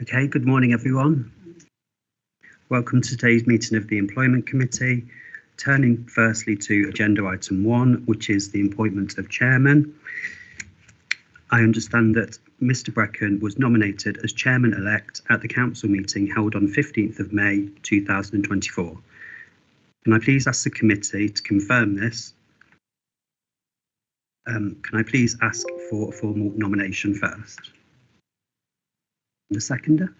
Okay, good morning everyone. Welcome to today's meeting of the Employment Committee. Turning firstly to agenda item 1, which is the appointment of chairman. I understand that Mr Brecken was nominated as chairman-elect at the council meeting held on 15th of May 2024. Can I please ask the committee to confirm this? Can I please ask for a formal nomination first? The seconder?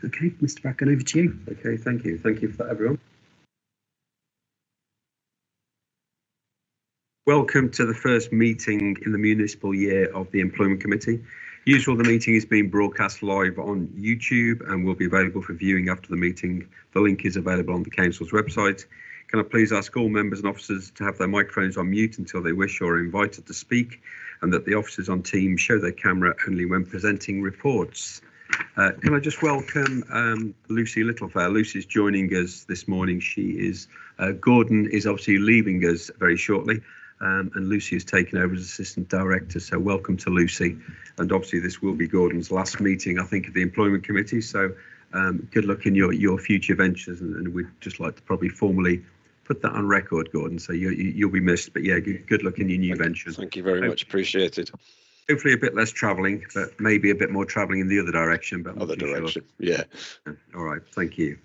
Okay, Mr Bracken, over to you. Okay, thank you. Thank you for that, everyone. Welcome to the first meeting in the municipal year of the Employment Committee. Usually the meeting is being broadcast live on YouTube and will be available for viewing after the meeting. The link is available on the council's website. Can I please ask all members and officers to have their microphones on mute until they wish or are invited to speak, and that the officers on Teams show their camera only when presenting reports. Can I just welcome Lucy Littlefair. Lucy's joining us this morning. Gordon is obviously leaving us very shortly, and Lucy has taken over as Assistant Director, so welcome to Lucy. And obviously this will be Gordon's last meeting, I think, of the Employment Committee, so good luck in your future ventures, and we'd just like to probably formally put that on record, Gordon, so you'll be missed, but yeah, good luck in your new ventures. Thank you very much, appreciated. Hopefully a bit less travelling, but maybe a bit more travelling in the other direction. But other direction, sure. Yeah. All right, thank you.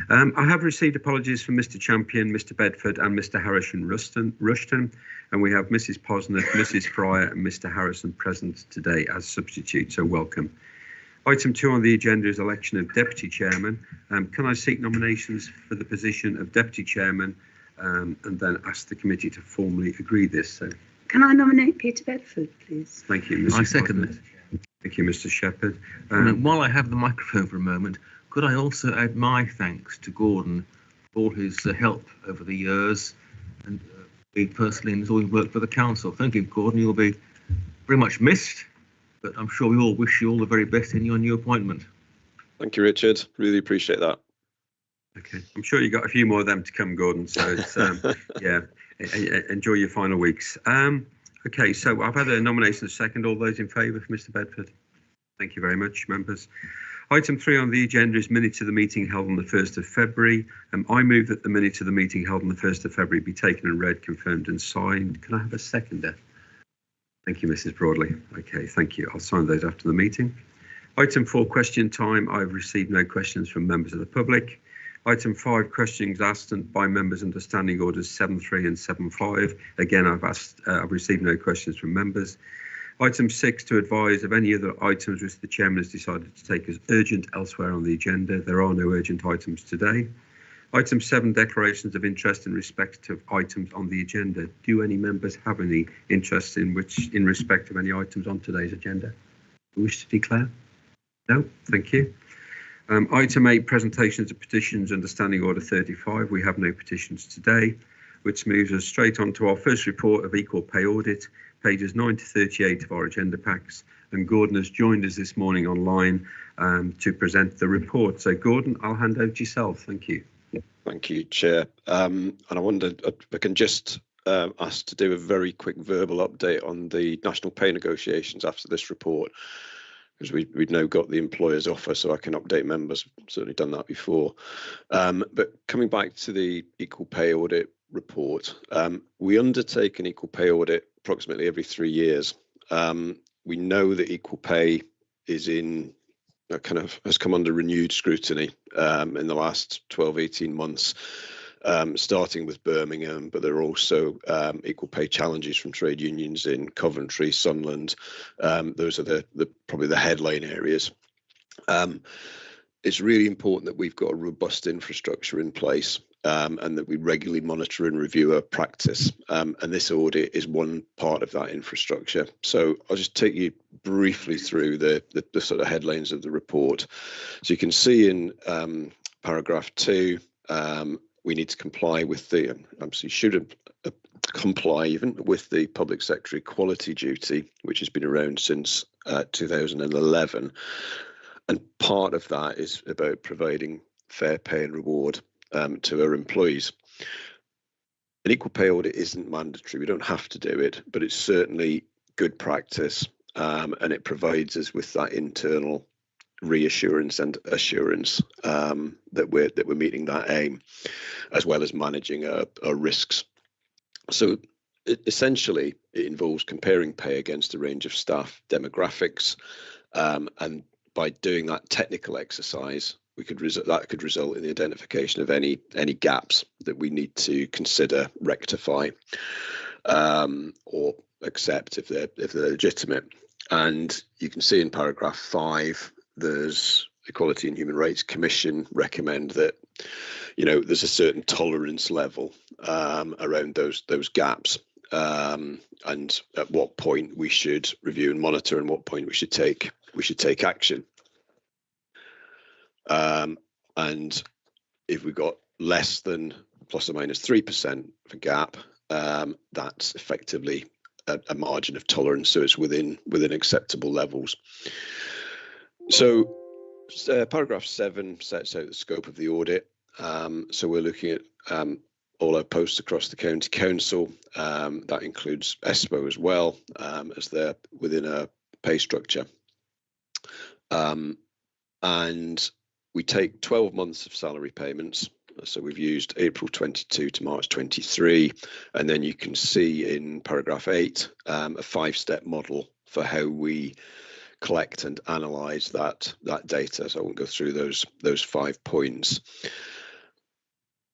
I have received apologies from Mr Champion, Mr Bedford and Mr Harrison Rushton, and we have Mrs Posner, Mrs Fryer and Mr Harrison present today as substitutes, so welcome. Item 2 on the agenda is election of Deputy Chairman. Can I seek nominations for the position of Deputy Chairman and then ask the committee to formally agree this? So. Can I nominate Peter Bedford, please? Thank you, Mr. I second it. Thank you, Mr. Shepherd. While I have the microphone for a moment, could I also add my thanks to Gordon for all his help over the years, and me personally, and his always worked for the council. Thank you, Gordon. You'll be very much missed, but I'm sure we all wish you all the very best in your new appointment. Thank you, Richard. Really appreciate that. Okay, I'm sure you got a few more of them to come, Gordon. So it's yeah. Enjoy your final weeks. Okay, so I've had a nomination second. All those in favour for Mr Bedford? Thank you very much, members. Item 3 on the agenda is minutes of the meeting held on the 1st of February. I move that the minutes of the meeting held on the 1st of February be taken and read, confirmed and signed. Can I have a seconder? Thank you, Mrs Broadley. Okay, thank you. I'll sign those after the meeting. Item 4, question time. I've received no questions from members of the public. Item 5, questions asked by members under standing orders 7.3 and 7.5. Again, I've received no questions from members. Item 6, to advise of any other items which the chairman has decided to take as urgent elsewhere on the agenda. There are no urgent items today. Item 7, declarations of interest in respect of items on the agenda. Do any members have any interest in respect of any items on today's agenda? You wish to declare? No, thank you. Item 8, presentations of petitions under Standing Order 35. We have no petitions today, which moves us straight on to our first report of equal pay audit, pages 9 to 38 of our agenda packs. And Gordon has joined us this morning online to present the report. So Gordon, I'll hand over to yourself. Thank you. Thank you, Chair. And I wondered if I can just ask to do a very quick verbal update on the national pay negotiations after this report, because we'd now got the employer's offer, so I can update members. I've certainly done that before. But coming back to the equal pay audit report, we undertake an equal pay audit approximately every 3 years. We know that equal pay is has come under renewed scrutiny in the last 12-18 months. Starting with Birmingham, but there are also equal pay challenges from trade unions in Coventry, Sunderland. Those are probably the headline areas. It's really important that we've got a robust infrastructure in place and that we regularly monitor and review our practice. And this audit is one part of that infrastructure. So I'll just take you briefly through the sort of headlines of the report. So you can see in paragraph 2, we need to comply with comply even with the public sector equality duty, which has been around since 2011. And part of that is about providing fair pay and reward to our employees. An equal pay audit isn't mandatory. We don't have to do it, but it's certainly good practice, and it provides us with that internal reassurance and assurance that we're meeting that aim, as well as managing our risks. So essentially, it involves comparing pay against a range of staff demographics, and by doing that technical exercise, that could result in the identification of any gaps that we need to consider, rectify, or accept if they're legitimate. And you can see in paragraph 5, there's Equality and Human Rights Commission recommend that, you know, there's a certain tolerance level around those gaps, and at what point we should review and monitor, and what point we should take action. And if we've got less than plus or minus 3% of a gap, that's effectively a margin of tolerance, so it's within acceptable levels. So paragraph 7 sets out the scope of the audit. So we're looking at all our posts across the county council. That includes ESPO as well, as they're within a pay structure. And we take 12 months of salary payments. So we've used April 22 to March 23, and then you can see in paragraph 8 a 5-step model for how we collect and analyse that data. So I won't go through those 5 points.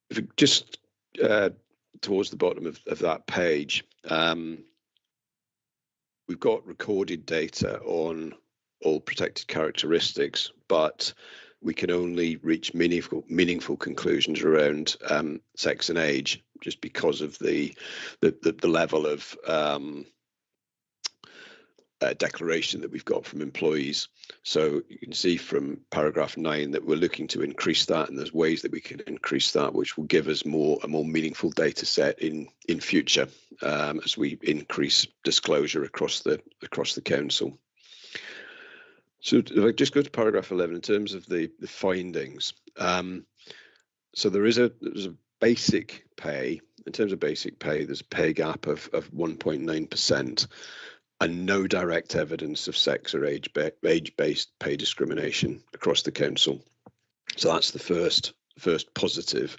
If we just towards the bottom of that page, we've got recorded data on all protected characteristics, but we can only reach meaningful conclusions around sex and age, just because of the level of declaration that we've got from employees. So you can see from paragraph 9 that we're looking to increase that, and there's ways that we can increase that, which will give us a more meaningful data set in future, as we increase disclosure across the council. So if I just go to paragraph 11 in terms of the findings. So there's a basic pay. In terms of basic pay, there's a pay gap of 1.9%, and no direct evidence of sex or age-based pay discrimination across the council. So that's the first positive.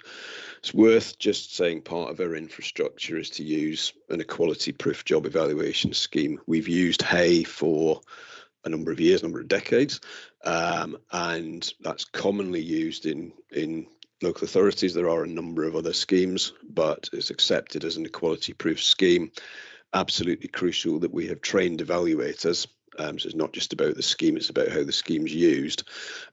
It's worth just saying part of our infrastructure is to use an equality-proof job evaluation scheme. We've used HEY for a number of years, number of decades, and that's commonly used in local authorities. There are a number of other schemes, but it's accepted as an equality-proof scheme. Absolutely crucial that we have trained evaluators. So it's not just about the scheme, it's about how the scheme's used.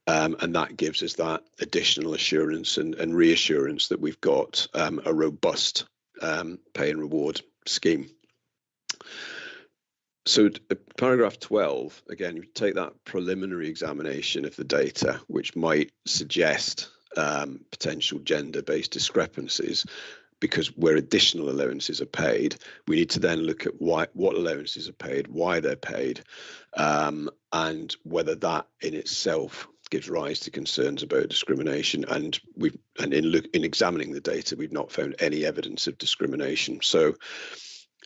And that gives us that additional assurance and reassurance that we've got a robust pay and reward scheme. So paragraph 12, again, you take that preliminary examination of the data, which might suggest potential gender-based discrepancies, because where additional allowances are paid, we need to then look at what allowances are paid, why they're paid, and whether that in itself gives rise to concerns about discrimination. And in examining the data, we've not found any evidence of discrimination. So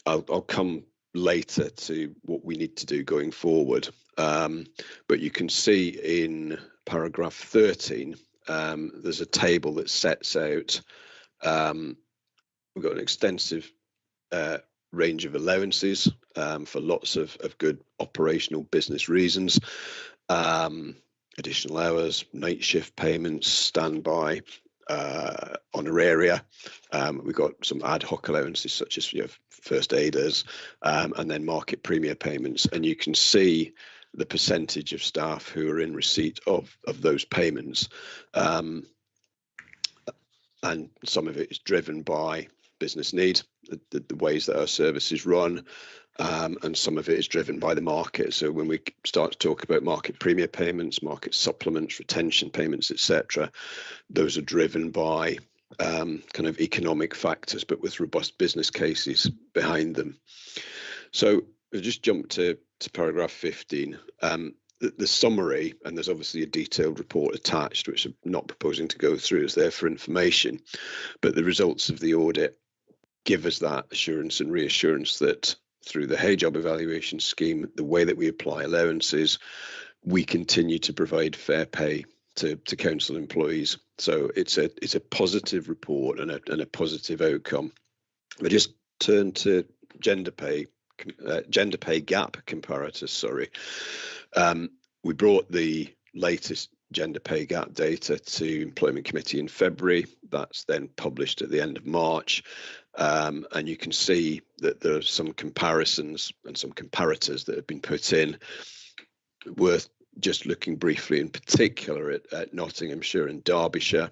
I'll come later to what we need to do going forward. But you can see in paragraph 13, there's a table that sets out, we've got an extensive range of allowances for lots of good operational business reasons, additional hours, night shift payments, standby, honoraria. We've got some ad hoc allowances such as first aiders, and then market premium payments. And you can see the percentage of staff who are in receipt of those payments. And some of it is driven by business need, the ways that our services run, and some of it is driven by the market. So when we start to talk about market premium payments, market supplements, retention payments, etc., those are driven by kind of economic factors, but with robust business cases behind them. So we'll just jump to paragraph 15. The summary, and there's obviously a detailed report attached, which I'm not proposing to go through, is there for information, but the results of the audit give us that assurance and reassurance that through the HEY job evaluation scheme, the way that we apply allowances, we continue to provide fair pay to council employees. So it's a positive report and a positive outcome. I just turn to gender pay gap comparators. Sorry, we brought the latest gender pay gap data to Employment Committee in February. That's then published at the end of March. And you can see that there are some comparisons and some comparators that have been put in, worth just looking briefly in particular at Nottinghamshire and Derbyshire,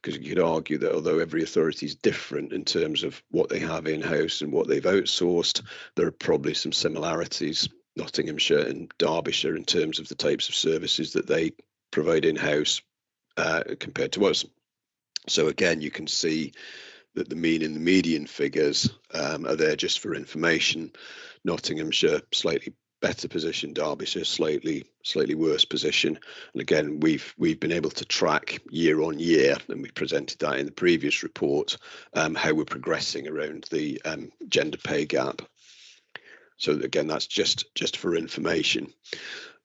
because you could argue that although every authority is different in terms of what they have in-house and what they've outsourced, there are probably some similarities, Nottinghamshire and Derbyshire, in terms of the types of services that they provide in-house compared to us. So again, you can see that the mean and the median figures are there just for information. Nottinghamshire slightly better position, Derbyshire slightly worse position. And again, we've been able to track year on year, and we presented that in the previous report, how we're progressing around the gender pay gap. So again, that's just for information.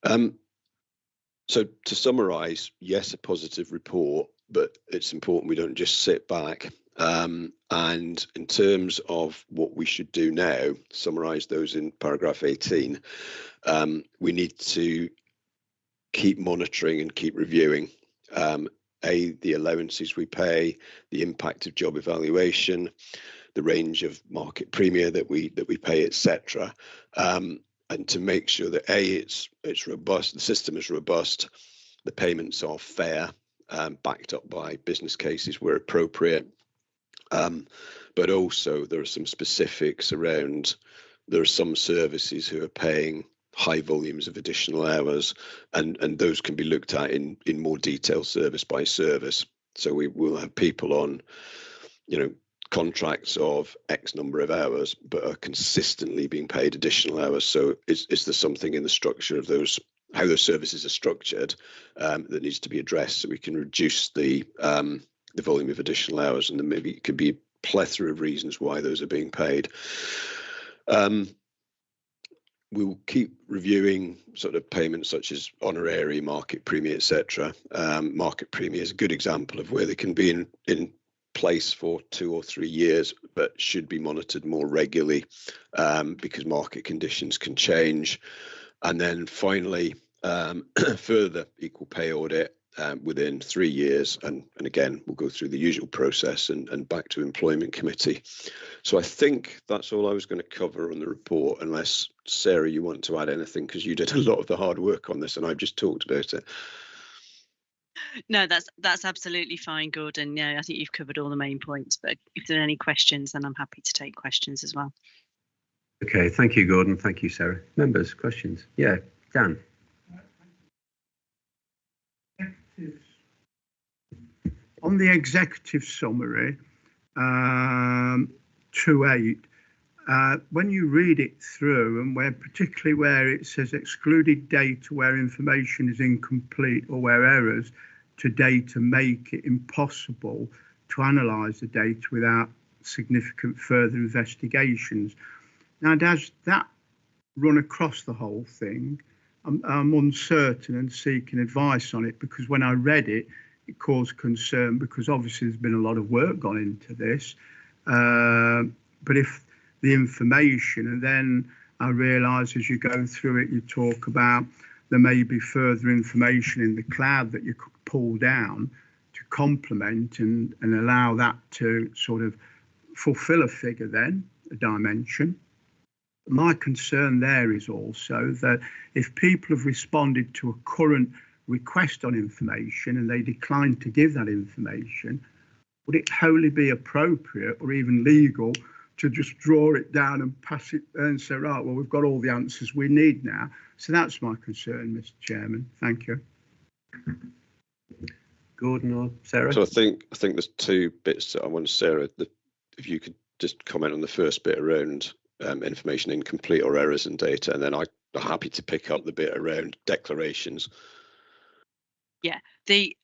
So to summarise, yes, a positive report, but it's important we don't just sit back. And in terms of what we should do now, summarise those in paragraph 18, we need to keep monitoring and keep reviewing. The allowances we pay, the impact of job evaluation, the range of market premia that we pay, etc. And to make sure that it's robust, the system is robust, the payments are fair, backed up by business cases where appropriate. But also there are some specifics around, there are some services who are paying high volumes of additional hours, and those can be looked at in more detail service by service. So we will have people on, contracts of X number of hours, but are consistently being paid additional hours. So is there something in the structure of those, how those services are structured, that needs to be addressed so we can reduce the volume of additional hours? And then maybe it could be a plethora of reasons why those are being paid. We'll keep reviewing sort of payments such as honorary, market premium, etc. Market premium is a good example of where they can be in place for 2 or 3 years, but should be monitored more regularly because market conditions can change. And then finally, further equal pay audit within 3 years, and again we'll go through the usual process and back to Employment Committee. So I think that's all I was going to cover on the report, unless Sarah you want to add anything, because you did a lot of the hard work on this and I've just talked about it. No, that's absolutely fine, Gordon. Yeah, I think you've covered all the main points, but if there are any questions, then I'm happy to take questions as well. Okay, thank you, Gordon. Thank you, Sarah. Members, questions? Yeah, Dan. On the executive summary, 2.8, when you read it through, and particularly where it says excluded data where information is incomplete or where errors to data make it impossible to analyse the data without significant further investigations. Now, does that run across the whole thing? I'm uncertain and seeking advice on it, because when I read it, it caused concern, because obviously there's been a lot of work gone into this. But if the information, and then I realise as you go through it, you talk about there may be further information in the cloud that you could pull down to complement and allow that to sort of fulfil a figure then, a dimension. My concern there is also that if people have responded to a current request on information and they decline to give that information, would it wholly be appropriate or even legal to just draw it down and pass it and say, right, well, we've got all the answers we need now? So that's my concern, Mr. Chairman. Thank you. Gordon or Sarah? So I think there's 2 bits that I want, Sarah, that if you could just comment on the first bit around information incomplete or errors in data, and then I'm happy to pick up the bit around declarations. Yeah, the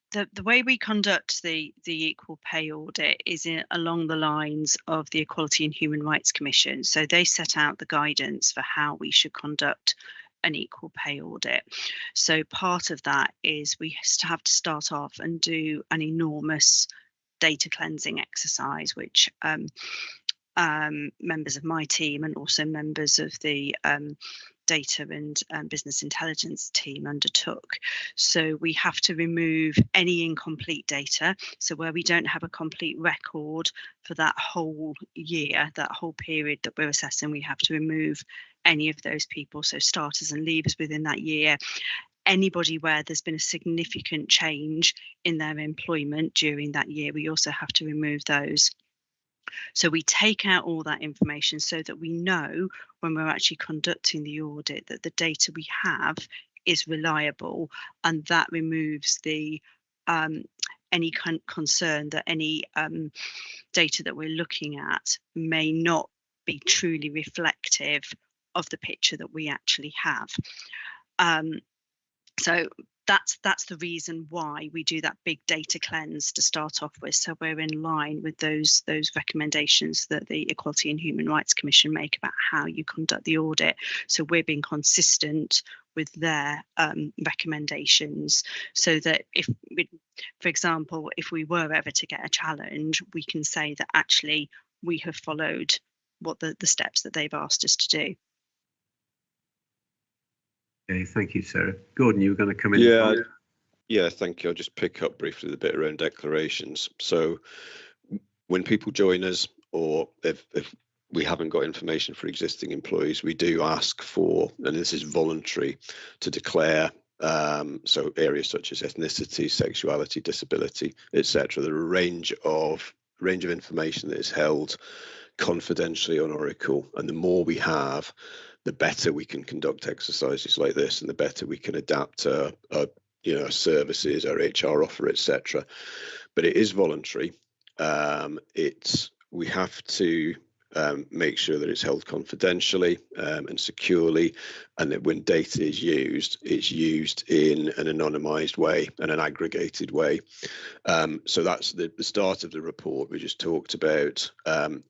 way we conduct the equal pay audit is along the lines of the Equality and Human Rights Commission. So they set out the guidance for how we should conduct an equal pay audit. So part of that is we have to start off and do an enormous data cleansing exercise, which members of my team and also members of the data and business intelligence team undertook. So we have to remove any incomplete data. So where we don't have a complete record for that whole year, that whole period that we're assessing, we have to remove any of those people. So starters and leavers within that year. Anybody where there's been a significant change in their employment during that year, we also have to remove those. So we take out all that information so that we know when we're actually conducting the audit that the data we have is reliable, and that removes the any concern that any data that we're looking at may not be truly reflective of the picture that we actually have. So that's the reason why we do that big data cleanse to start off with, so we're in line with those recommendations that the Equality and Human Rights Commission make about how you conduct the audit. So we're being consistent with their recommendations, so that if we, for example, if we were ever to get a challenge, we can say that actually we have followed what the steps that they've asked us to do. Okay, thank you, Sarah. Gordon, you were going to come in. Yeah, thank you. I'll just pick up briefly the bit around declarations. So when people join us, or if we haven't got information for existing employees, we do ask for, and this is voluntary, to declare so areas such as ethnicity, sexuality, disability, etc. There are a range of information that is held confidentially on Oracle, and the more we have, the better we can conduct exercises like this, and the better we can adapt our services, our HR offer, etc. But it is voluntary. We have to make sure that it's held confidentially and securely, and that when data is used, it's used in an anonymized way and an aggregated way. So that's the start of the report. We just talked about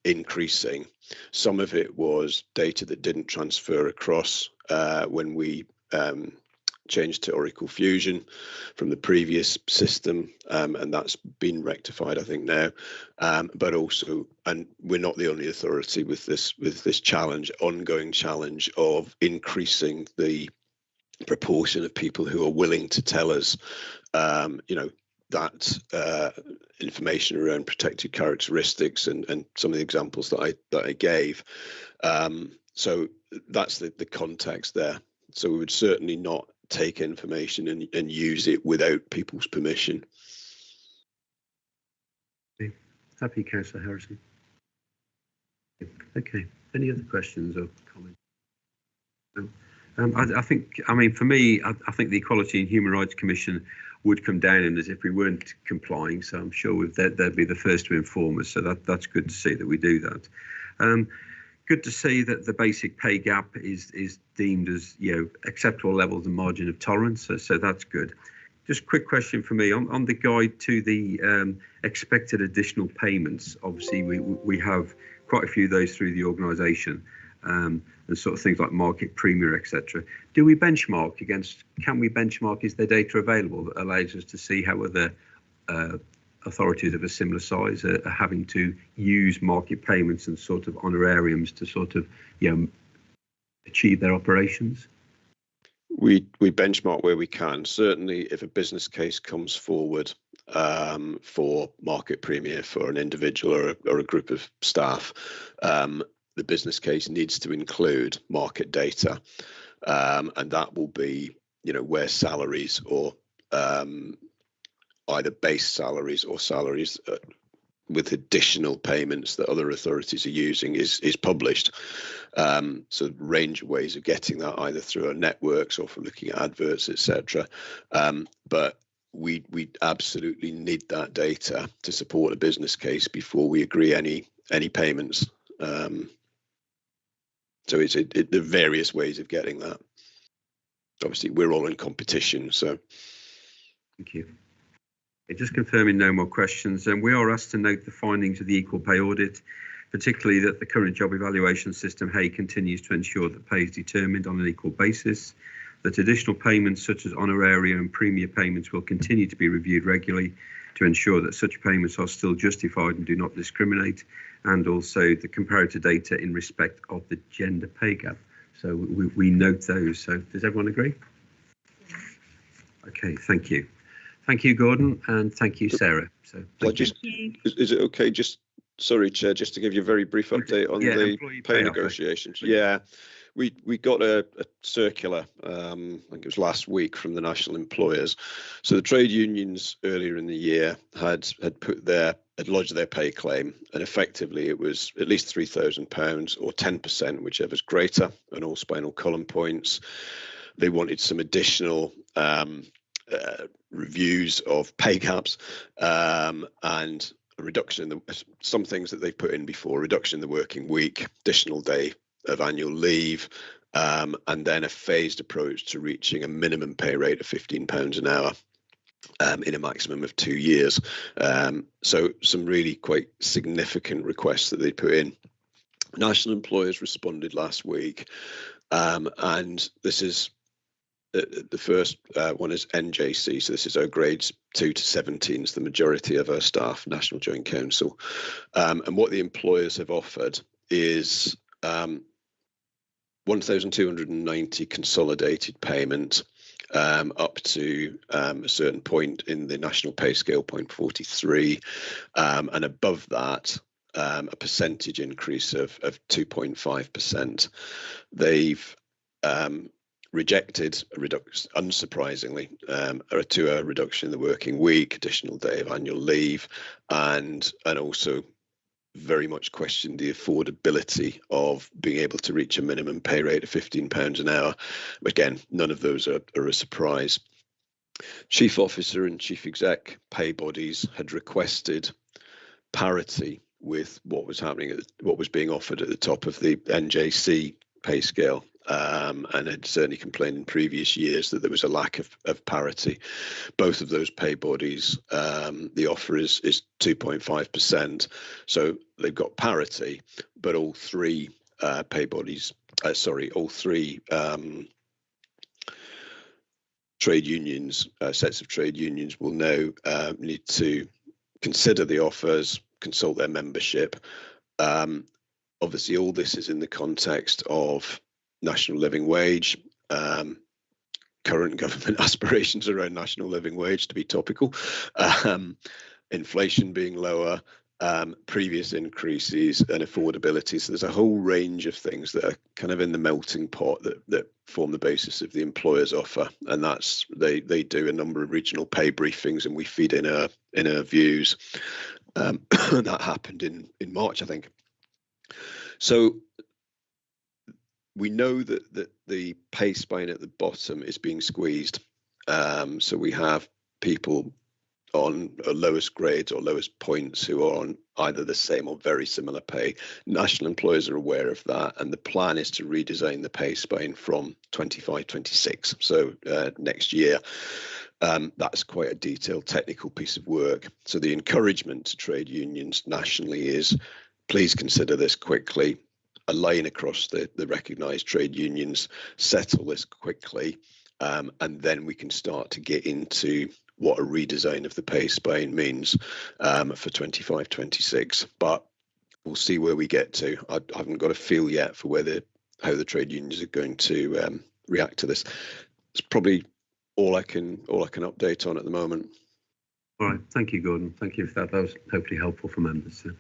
increasing. Some of it was data that didn't transfer across when we changed to Oracle Fusion from the previous system, and that's been rectified, I think, now. But also, and we're not the only authority with this ongoing challenge of increasing the proportion of people who are willing to tell us, that information around protected characteristics and some of the examples that I gave. So that's the context there. So we would certainly not take information and use it without people's permission. Okay. Happy, Councillor Harrison. Okay. Any other questions or comments? No. I think for me, I think the Equality and Human Rights Commission would come down in as if we weren't complying. So I'm sure they'd be the first to inform us. So that's good to see that we do that. Good to see that the basic pay gap is deemed as acceptable levels and margin of tolerance. So that's good. Just a quick question for me on the guide to the expected additional payments. Obviously, we have quite a few of those through the organisation, and sort of things like market premium, etc. Do we benchmark against? Can we benchmark? Is there data available that allows us to see how other authorities of a similar size are having to use market payments and sort of honorariums to sort of achieve their operations? We benchmark where we can. Certainly, if a business case comes forward for market premium for an individual or a group of staff, the business case needs to include market data, and that will be where salaries or either base salaries or salaries with additional payments that other authorities are using is published. So range of ways of getting that, either through our networks or from looking at adverts, etc. But we absolutely need that data to support a business case before we agree any payments. So there are various ways of getting that. Obviously, we're all in competition, so. Thank you. Just confirming no more questions, and we are asked to note the findings of the equal pay audit. particularly that the current job evaluation system, HAY, continues to ensure that pay is determined on an equal basis, that additional payments such as honoraria and premium payments will continue to be reviewed regularly to ensure that such payments are still justified and do not discriminate, and also the comparator data in respect of the gender pay gap. So we note those. So does everyone agree? Okay, thank you. Thank you, Gordon, and thank you, Sarah. So is it okay, just, sorry, Chair, just to give you a very brief update on the pay negotiations? Yeah, we got a circular, I think it was last week, from the national employers. So the trade unions earlier in the year had lodged their pay claim, and effectively it was at least £3,000 or 10%, whichever's greater, on all spinal column points. They wanted some additional reviews of pay gaps and a reduction in some things that they've put in before: reduction in the working week, additional day of annual leave, and then a phased approach to reaching a minimum pay rate of £15 an hour in a maximum of 2 years. So some really quite significant requests that they put in. National employers responded last week, and this is the first one is NJC, so this is our grades 2 to 17s, the majority of our staff, National Joint Council. And what the employers have offered is 1,290 consolidated payment up to a certain point in the national pay scale, point 43, and above that, a percentage increase of 2.5%. They've rejected a reduction, unsurprisingly, to a reduction in the working week, additional day of annual leave, and also very much questioned the affordability of being able to reach a minimum pay rate of £15 an hour. Again, none of those are a surprise. Chief Officer and Chief Exec pay bodies had requested parity with what was happening, what was being offered at the top of the NJC pay scale, and had certainly complained in previous years that there was a lack of parity. Both of those pay bodies, the offer is 2.5%, so they've got parity, but all three pay bodies, all three trade unions, sets of trade unions will now need to consider the offers, consult their membership. Obviously, all this is in the context of national living wage, current government aspirations around national living wage, to be topical, inflation being lower, previous increases, and affordability. So there's a whole range of things that are kind of in the melting pot that form the basis of the employer's offer, and that's they do a number of regional pay briefings, and we feed in our views. That happened in March, I think. So we know that the pay spine at the bottom is being squeezed. So we have people on lowest grades or lowest points who are on either the same or very similar pay. National employers are aware of that, and the plan is to redesign the pay spine from 25-26, so next year. That's quite a detailed technical piece of work. So the encouragement to trade unions nationally is, please consider this quickly, align across the recognised trade unions, settle this quickly, and then we can start to get into what a redesign of the pay spine means for 25-26. But we'll see where we get to. I haven't got a feel yet for how the trade unions are going to react to this. It's probably all I can update on at the moment. All right, thank you, Gordon. Thank you for that. That was hopefully helpful for members. So,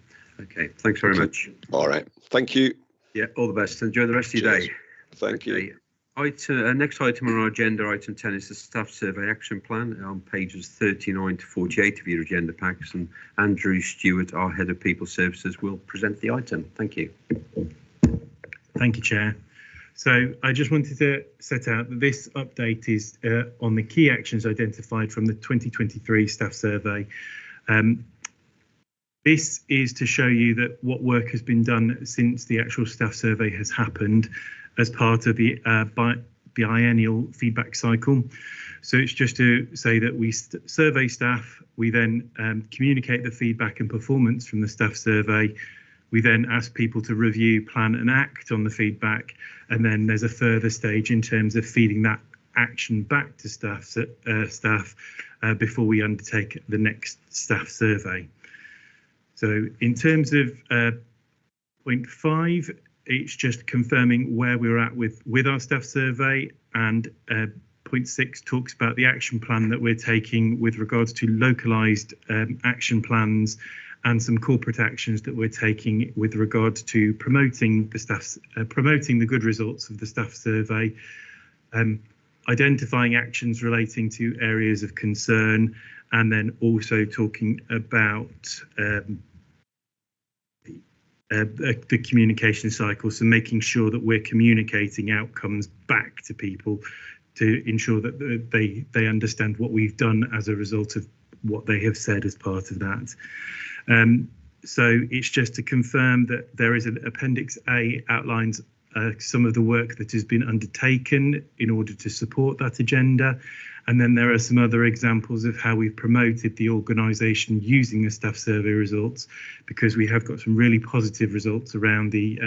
okay, thanks very much. All right, thank you. Yeah, all the best. Enjoy the rest of your day. Thank you. Next item on our agenda, item 10, is the staff survey action plan on pages 39 to 48 of your agenda packs, and Andrew Stewart, our head of people services, will present the item. Thank you. Thank you, Chair. So I just wanted to set out that this update is on the key actions identified from the 2023 staff survey. This is to show you that what work has been done since the actual staff survey has happened as part of the biennial feedback cycle. So it's just to say that we survey staff, we then communicate the feedback and performance from the staff survey. We then ask people to review, plan and act on the feedback, and then there's a further stage in terms of feeding that action back to staff before we undertake the next staff survey. So in terms of point 5, it's just confirming where we're at with our staff survey, and point 6 talks about the action plan that we're taking with regards to localised action plans and some corporate actions that we're taking with regards to promoting the good results of the staff survey, identifying actions relating to areas of concern, and then also talking about the communication cycle, so making sure that we're communicating outcomes back to people to ensure that they understand what we've done as a result of what they have said as part of that. So it's just to confirm that there is an Appendix A outlines some of the work that has been undertaken in order to support that agenda. And then there are some other examples of how we've promoted the organisation using the staff survey results, because we have got some really positive results around the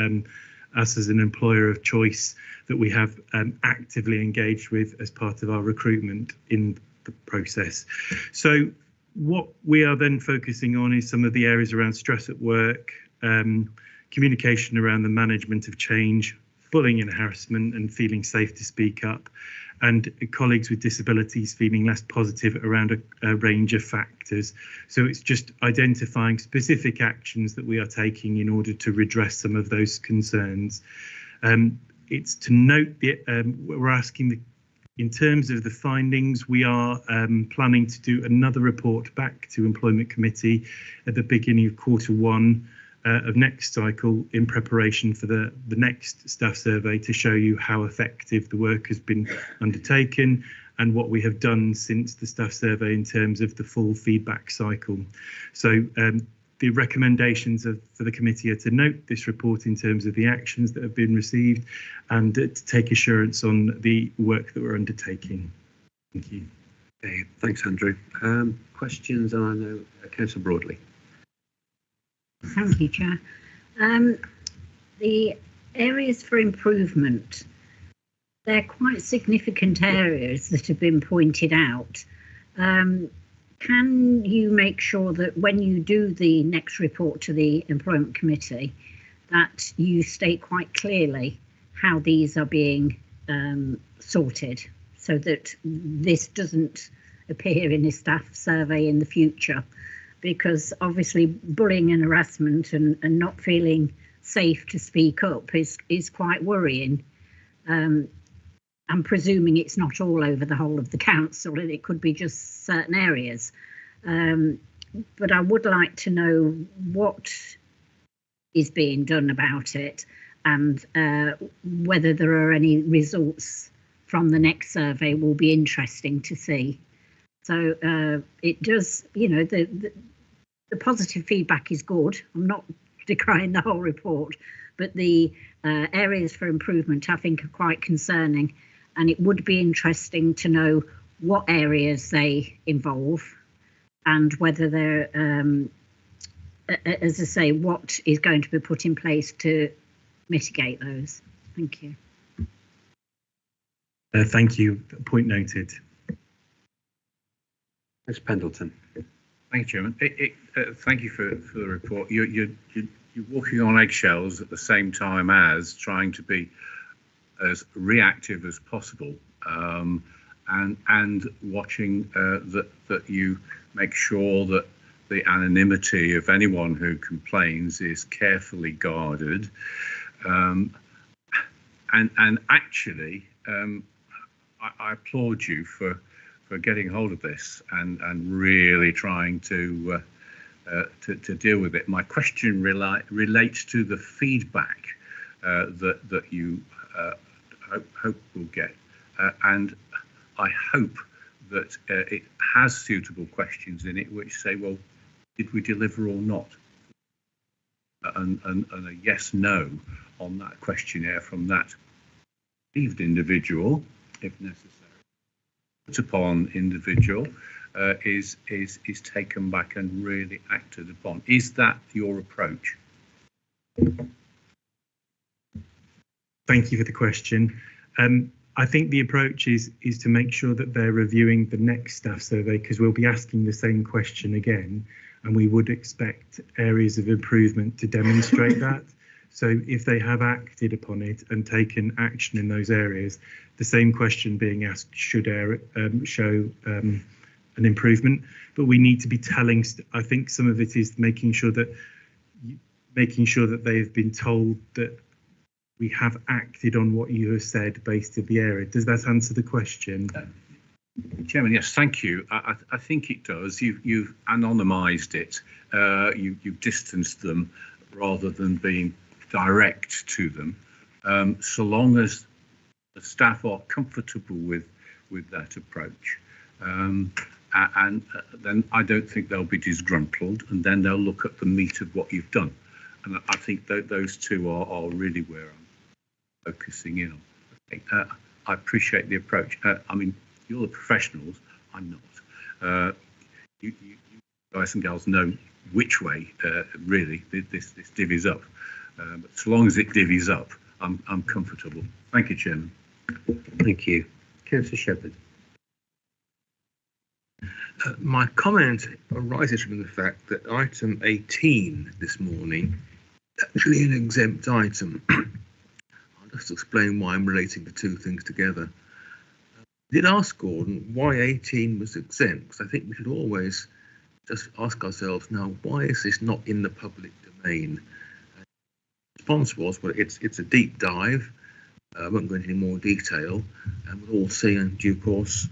us as an employer of choice that we have actively engaged with as part of our recruitment in the process. So what we are then focusing on is some of the areas around stress at work, communication around the management of change, bullying and harassment and feeling safe to speak up, and colleagues with disabilities feeling less positive around a range of factors. So it's just identifying specific actions that we are taking in order to redress some of those concerns. It's to note that we're asking, in terms of the findings, we are planning to do another report back to Employment Committee at the beginning of Q1 of next cycle in preparation for the next staff survey, to show you how effective the work has been undertaken and what we have done since the staff survey in terms of the full feedback cycle. So the recommendations for the committee are to note this report in terms of the actions that have been received, and to take assurance on the work that we're undertaking. Thank you. Okay, thanks, Andrew. Questions? And I know Councillor Broadley. Thank you, Chair. The areas for improvement, they're quite significant areas that have been pointed out. Can you make sure that when you do the next report to the Employment Committee, that you state quite clearly how these are being sorted, so that this doesn't appear in a staff survey in the future? Because obviously bullying and harassment and not feeling safe to speak up is quite worrying. I'm presuming it's not all over the whole of the council, and it could be just certain areas. But I would like to know what is being done about it, and whether there are any results from the next survey will be interesting to see. So it does, you know, the positive feedback is good. I'm not decrying the whole report, but the areas for improvement I think are quite concerning, and it would be interesting to know what areas they involve and whether they're, as I say, what is going to be put in place to mitigate those. Thank you. Thank you. Point noted. Ms. Pendleton. Thank you, Chairman. Thank you for the report. You're walking on eggshells at the same time as trying to be as reactive as possible, and watching that you make sure that the anonymity of anyone who complains is carefully guarded. And actually, I applaud you for getting hold of this and really trying to deal with it. My question relates to the feedback that you hope we'll get, and I hope that it has suitable questions in it which say, well, did we deliver or not? And a yes, no on that questionnaire from that perceived individual, if necessary, put upon individual, is taken back and really acted upon. Is that your approach? Thank you for the question. I think the approach is to make sure that they're reviewing the next staff survey, because we'll be asking the same question again, and we would expect areas of improvement to demonstrate that. So if they have acted upon it and taken action in those areas, the same question being asked should show an improvement. But we need to be telling, I think some of it is making sure that they've been told that we have acted on what you have said based on the area. Does that answer the question? Chairman, yes, thank you. I think it does. You've anonymised it. You've distanced them rather than being direct to them. So long as the staff are comfortable with that approach, and then I don't think they'll be disgruntled, and then they'll look at the meat of what you've done. And I think that those two are really where I'm focusing in on. I appreciate the approach. I mean, you're the professionals, I'm not. You guys and girls know which way really this divvies up. But so long as it divvies up, I'm comfortable. Thank you, Chairman. Thank you. Councillor Shepherd. My comment arises from the fact that item 18 this morning is actually an exempt item. I'll just explain why I'm relating the two things together. I did ask Gordon why 18 was exempt, because I think we should always just ask ourselves now, why is this not in the public domain? The response was, well, it's a deep dive. I won't go into any more detail, and we'll all see in due course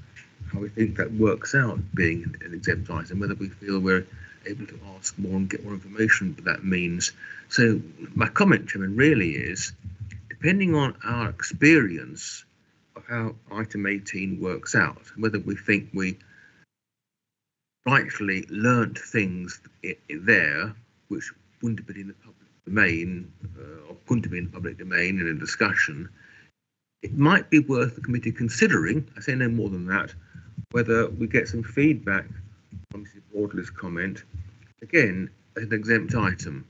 how we think that works out being an exempt item, whether we feel we're able to ask more and get more information what that means. So my comment, Chairman, really is, depending on our experience of how item 18 works out, whether we think we rightfully learnt things there which wouldn't have been in the public domain or couldn't have been in the public domain in a discussion, it might be worth the committee considering, I say no more than that, whether we get some feedback from Mrs. Wardley's comment, again, as an exempt item.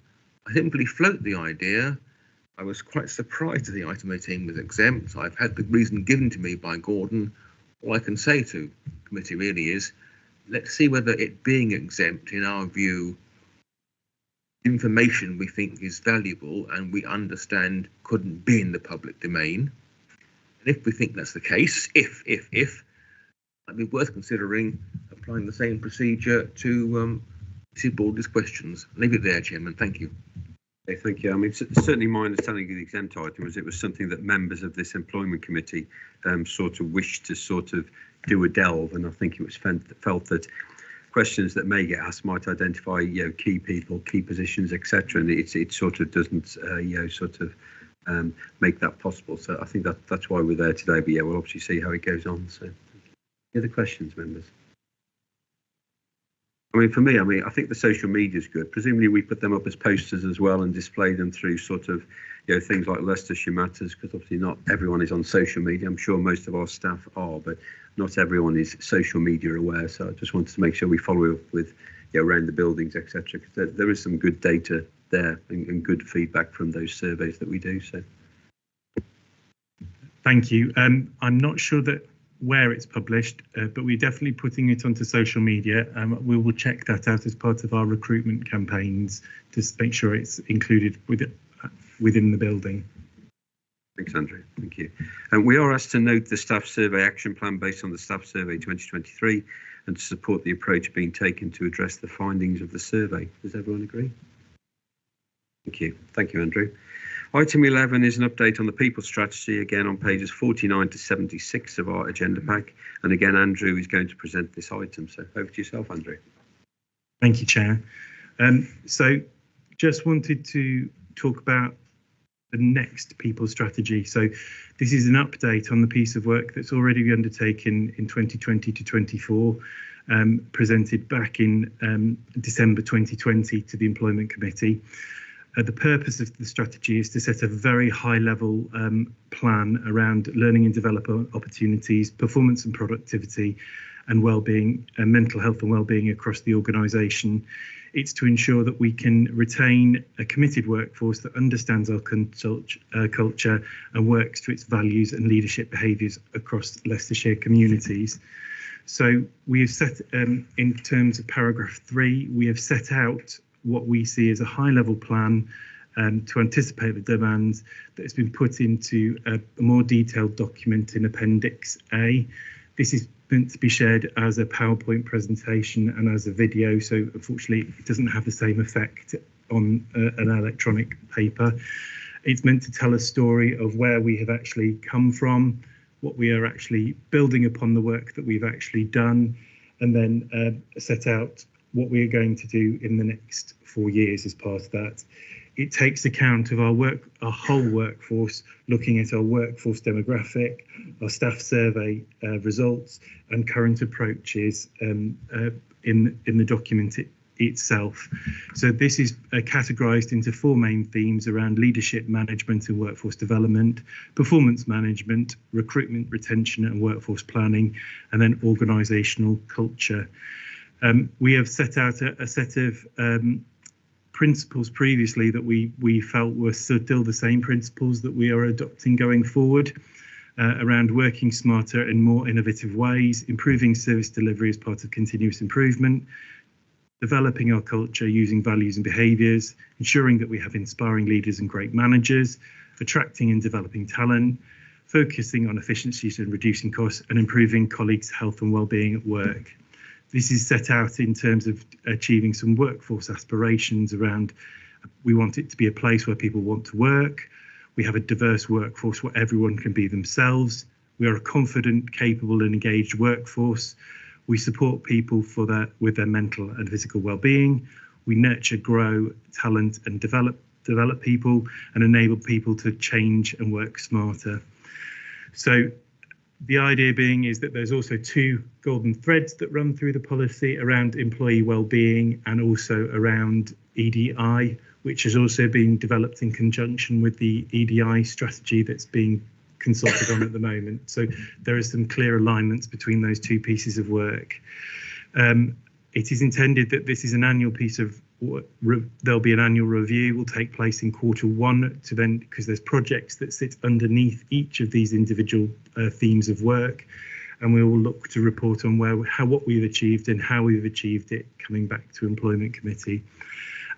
I simply float the idea. I was quite surprised that the item 18 was exempt. I've had the reason given to me by Gordon. All I can say to the committee really is, let's see whether it being exempt, in our view, information we think is valuable and we understand couldn't be in the public domain. And if we think that's the case, if, it'd be worth considering applying the same procedure to Mrs. Baldry's questions. Leave it there, Chairman. Thank you. Okay, thank you. I mean, certainly my understanding of the exempt item was it was something that members of this employment committee sort of wished to sort of do a delve, and I think it was felt that questions that may get asked might identify, key people, key positions, etc., and it sort of doesn't, make that possible. So I think that's why we're there today. But yeah, we'll obviously see how it goes on. So, any other questions, members? I mean, for me, I think the social media is good. Presumably we put them up as posters as well and display them through sort of, things like Leicestershire Matters, because obviously not everyone is on social media. I'm sure most of our staff are, but not everyone is social media aware. So I just wanted to make sure we follow up with, around the buildings, etc., because there is some good data there and good feedback from those surveys that we do. So. Thank you. I'm not sure that where it's published, but we're definitely putting it onto social media. We will check that out as part of our recruitment campaigns to make sure it's included within the building. Thanks, Andrew. Thank you. And we are asked to note the staff survey action plan based on the staff survey 2023 and to support the approach being taken to address the findings of the survey. Does everyone agree? Thank you. Thank you, Andrew. Item 11 is an update on the people strategy, again on pages 49 to 76 of our agenda pack. And again, Andrew is going to present this item. So over to yourself, Andrew. Thank you, Chair. So just wanted to talk about the next people strategy. So this is an update on the piece of work that's already been undertaken in 2020 to 24, presented back in December 2020 to the Employment Committee. The purpose of the strategy is to set a very high level plan around learning and development opportunities, performance and productivity, and well-being, mental health and well-being across the organisation. It's to ensure that we can retain a committed workforce that understands our culture and works to its values and leadership behaviours across Leicestershire communities. So we have set, in terms of paragraph 3, we have set out what we see as a high-level plan to anticipate the demands that has been put into a more detailed document in Appendix A. This is meant to be shared as a PowerPoint presentation and as a video, so unfortunately it doesn't have the same effect on an electronic paper. It's meant to tell a story of where we have actually come from, what we are actually building upon the work that we've actually done, and then set out what we are going to do in the next 4 years as part of that. It takes account of our whole workforce, looking at our workforce demographic, our staff survey results, and current approaches in the document itself. So this is categorised into 4 main themes around leadership management and workforce development, performance management, recruitment, retention and workforce planning, and then organisational culture. We have set out a set of principles previously that we felt were still the same principles that we are adopting going forward, around working smarter in more innovative ways, improving service delivery as part of continuous improvement, developing our culture using values and behaviours, ensuring that we have inspiring leaders and great managers, attracting and developing talent, focusing on efficiencies and reducing costs, and improving colleagues' health and well-being at work. This is set out in terms of achieving some workforce aspirations around, we want it to be a place where people want to work. We have a diverse workforce where everyone can be themselves. We are a confident, capable and engaged workforce. We support people with their mental and physical well-being. We nurture, grow, talent and develop people and enable people to change and work smarter. So the idea being is that there's also 2 golden threads that run through the policy around employee well-being and also around EDI, which has also been developed in conjunction with the EDI strategy that's being consulted on at the moment. So there are some clear alignments between those 2 pieces of work. It is intended that this is an annual piece of there'll be an annual review will take place in Q1 to then, because there's projects that sit underneath each of these individual themes of work, and we will look to report on what we've achieved and how we've achieved it coming back to Employment Committee.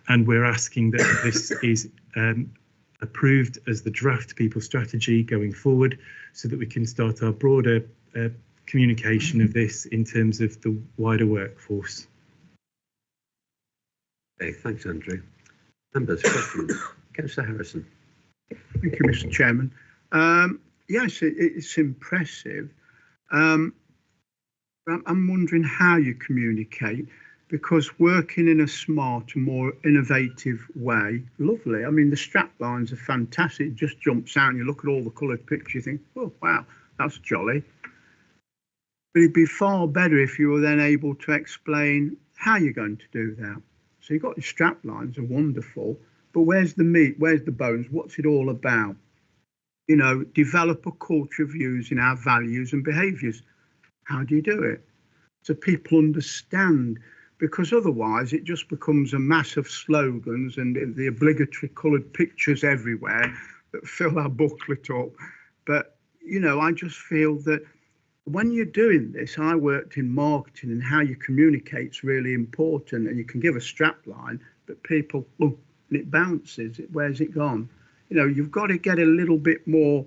And we're asking that this is approved as the draft people strategy going forward, so that we can start our broader communication of this in terms of the wider workforce. Okay, thanks, Andrew. Members, questions? Councillor Harrison. Thank you, Mr. Chairman. Yes, it's impressive. I'm wondering how you communicate, because working in a smarter, more innovative way, lovely. I mean, the strap lines are fantastic. It just jumps out and you look at all the coloured pictures, you think, oh, wow, that's jolly. But it'd be far better if you were then able to explain how you're going to do that. So you've got your strap lines are wonderful, but where's the meat? Where's the bones? What's it all about? You know, develop a culture of using our values and behaviours. How do you do it? So people understand, because otherwise it just becomes a mass of slogans and the obligatory coloured pictures everywhere that fill our booklet up. But, you know, I just feel that when you're doing this, I worked in marketing, and how you communicate is really important. And you can give a strap line, but people, oh, and it bounces. Where's it gone? You know, you've got to get a little bit more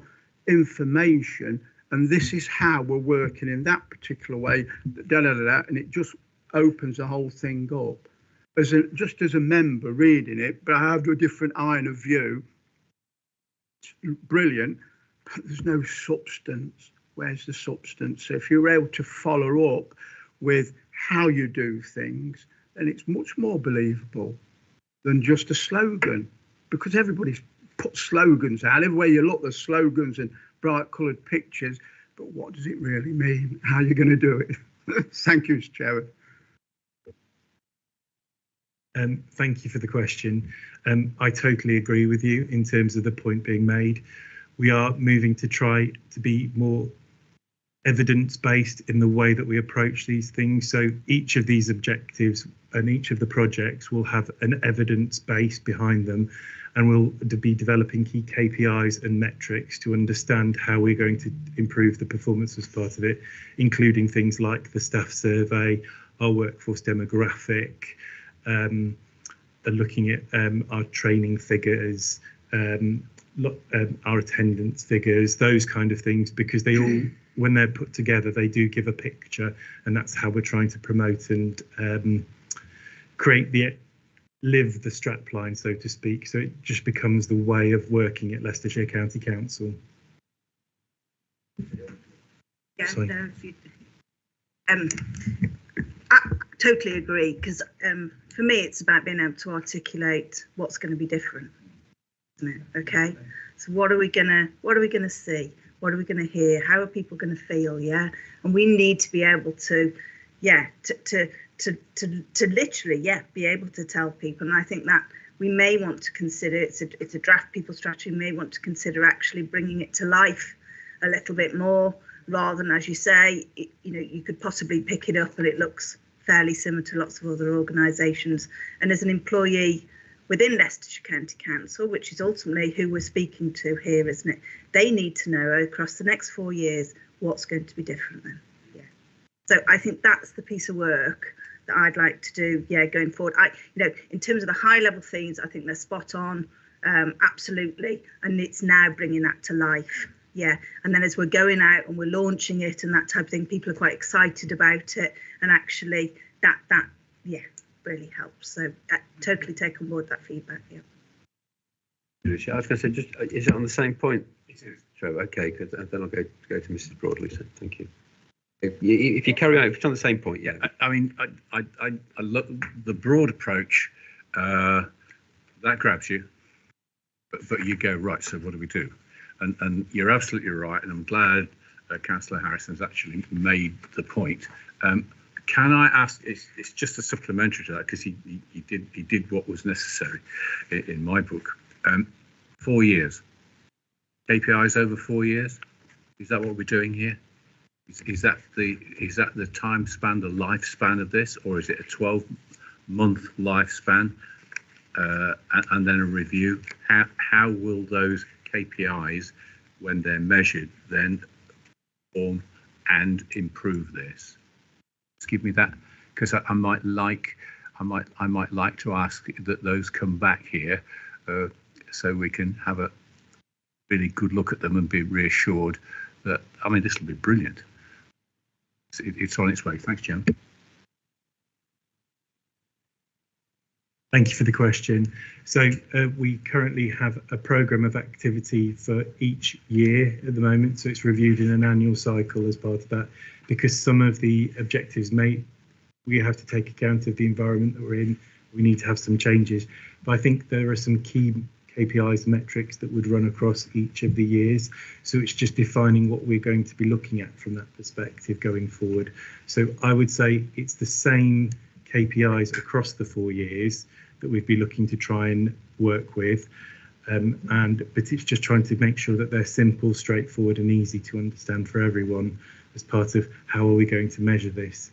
information. And this is how we're working in that particular way, and it just opens the whole thing up. Just as a member reading it, but I have a different eye and a view. It's brilliant, but there's no substance. Where's the substance? So if you're able to follow up with how you do things, then it's much more believable than just a slogan, because everybody's put slogans out. Everywhere you look, there's slogans and bright coloured pictures, but what does it really mean? How are you going to do it? Thank you, Mr. Chairman. Thank you for the question. I totally agree with you in terms of the point being made. We are moving to try to be more evidence-based in the way that we approach these things. So each of these objectives and each of the projects will have an evidence base behind them, and we'll be developing key KPIs and metrics to understand how we're going to improve the performance as part of it, including things like the staff survey, our workforce demographic, looking at our training figures, our attendance figures, those kind of things, because they all, when they're put together, they do give a picture, and that's how we're trying to promote and live the strapline, so to speak. So it just becomes the way of working at Leicestershire County Council. Yeah, no, I totally agree, because for me it's about being able to articulate what's going to be different, isn't it? Okay, so what are we gonna see? What are we going to hear? How are people going to feel? Yeah, and we need to be able to, to literally, be able to tell people. And I think that we may want to consider, it's a draft people strategy. We may want to consider actually bringing it to life a little bit more, rather than, as you say, you could possibly pick it up and it looks fairly similar to lots of other organisations. And as an employee within Leicestershire County Council, which is ultimately who we're speaking to here, isn't it? They need to know across the next 4 years what's going to be different then. Yeah. So I think that's the piece of work that I'd like to do, going forward. In terms of the high level themes, I think they're spot on, absolutely. And it's now bringing that to life. Yeah. And then as we're going out and we're launching it and that type of thing, people are quite excited about it. And actually that really helps. So I totally take on board that feedback. Yeah. I was going to say, just is it on the same point? It is. Trevor, okay, because then I'll go to Mrs. Broadley. So thank you. If you carry on, if it's on the same point, yeah. I mean, I love the broad approach. That grabs you, but you go right. So what do we do? And you're absolutely right, and I'm glad Councillor Harrison's actually made the point. Can I ask? It's just a supplementary to that, because he did what was necessary in my book. 4 years. KPIs over 4 years. Is that what we're doing here? Is that the time span, the lifespan of this, or is it a 12-month lifespan and then a review? How will those KPIs, when they're measured, then form and improve this? Just give me that, because I might like to ask that those come back here, so we can have a really good look at them and be reassured that, I mean, this will be brilliant. It's on its way. Thanks, Jim. Thank you for the question. So we currently have a programme of activity for each year at the moment. So it's reviewed in an annual cycle as part of that, because some of the objectives we have to take account of the environment that we're in. We need to have some changes. But I think there are some key KPIs and metrics that would run across each of the years. So it's just defining what we're going to be looking at from that perspective going forward. So I would say it's the same KPIs across the 4 years that we'd be looking to try and work with. But it's just trying to make sure that they're simple, straightforward and easy to understand for everyone as part of how are we going to measure this.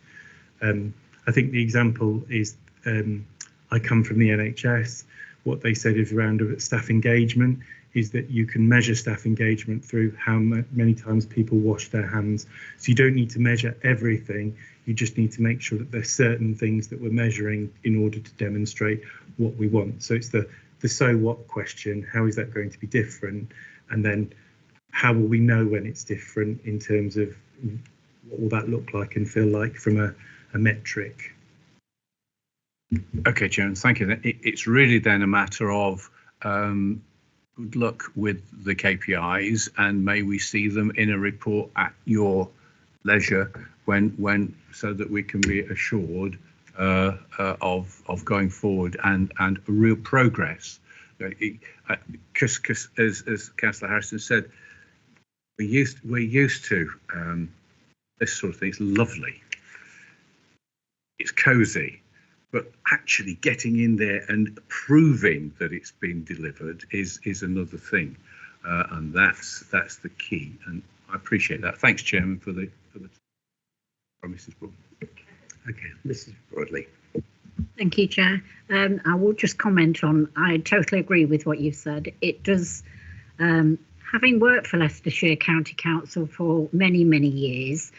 I think the example is, I come from the NHS. What they said is around staff engagement is that you can measure staff engagement through how many times people wash their hands. So you don't need to measure everything. You just need to make sure that there's certain things that we're measuring in order to demonstrate what we want. So it's the so what question. How is that going to be different? And then how will we know when it's different in terms of what will that look like and feel like from a metric? Okay, Chairman, thank you. It's really then a matter of good luck with the KPIs, and may we see them in a report at your leisure when so that we can be assured of going forward and real progress. Because as Councillor Harrison said, we're used to this sort of thing. It's lovely. It's cosy. But actually getting in there and proving that it's been delivered is another thing, and that's the key. And I appreciate that. Thanks, Chairman, for the from Mrs. Broad. Okay, Mrs. Broadley. Thank you, Chair. I will just comment on, I totally agree with what you've said. It does, having worked for Leicestershire County Council for many, many years,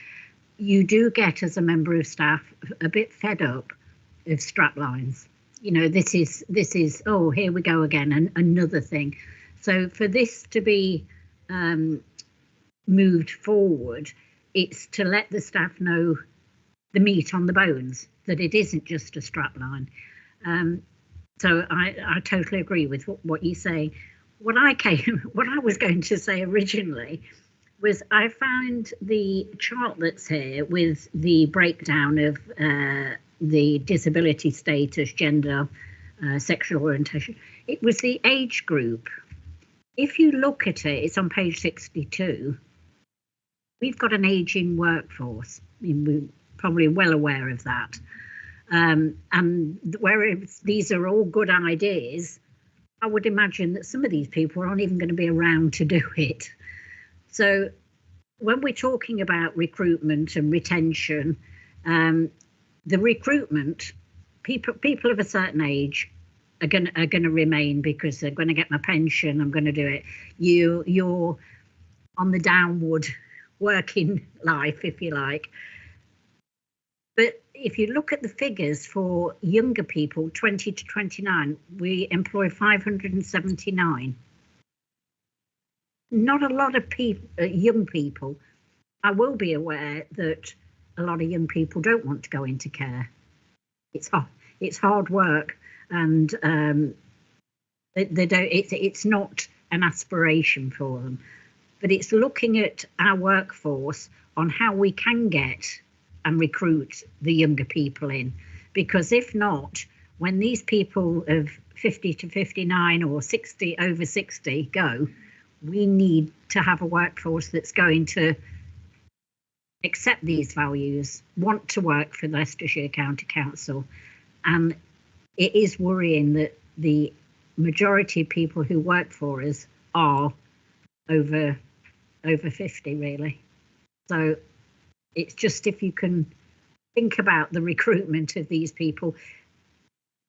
you do get as a member of staff a bit fed up of straplines. You know, this is, oh, here we go again, and another thing. So for this to be moved forward, it's to let the staff know the meat on the bones, that it isn't just a strapline. So I totally agree with what you say. What I was going to say originally was I found the chart that's here with the breakdown of the disability status, gender, sexual orientation. It was the age group. If you look at it, it's on page 62. We've got an ageing workforce. I mean, we're probably well aware of that. And whereas these are all good ideas, I would imagine that some of these people aren't even going to be around to do it. So when we're talking about recruitment and retention, the recruitment, people of a certain age are going to remain because they're going to get my pension. I'm going to do it. You're on the downward working life, if you like. But if you look at the figures for younger people, 20 to 29, we employ 579. Not a lot of young people. I will be aware that a lot of young people don't want to go into care. It's hard work, and they don't. It's not an aspiration for them. But it's looking at our workforce on how we can get and recruit the younger people in, because if not, when these people of 50 to 59 or 60 over 60 go, we need to have a workforce that's going to accept these values, want to work for Leicestershire County Council. And it is worrying that the majority of people who work for us are over 50, really. So it's just, if you can think about the recruitment of these people,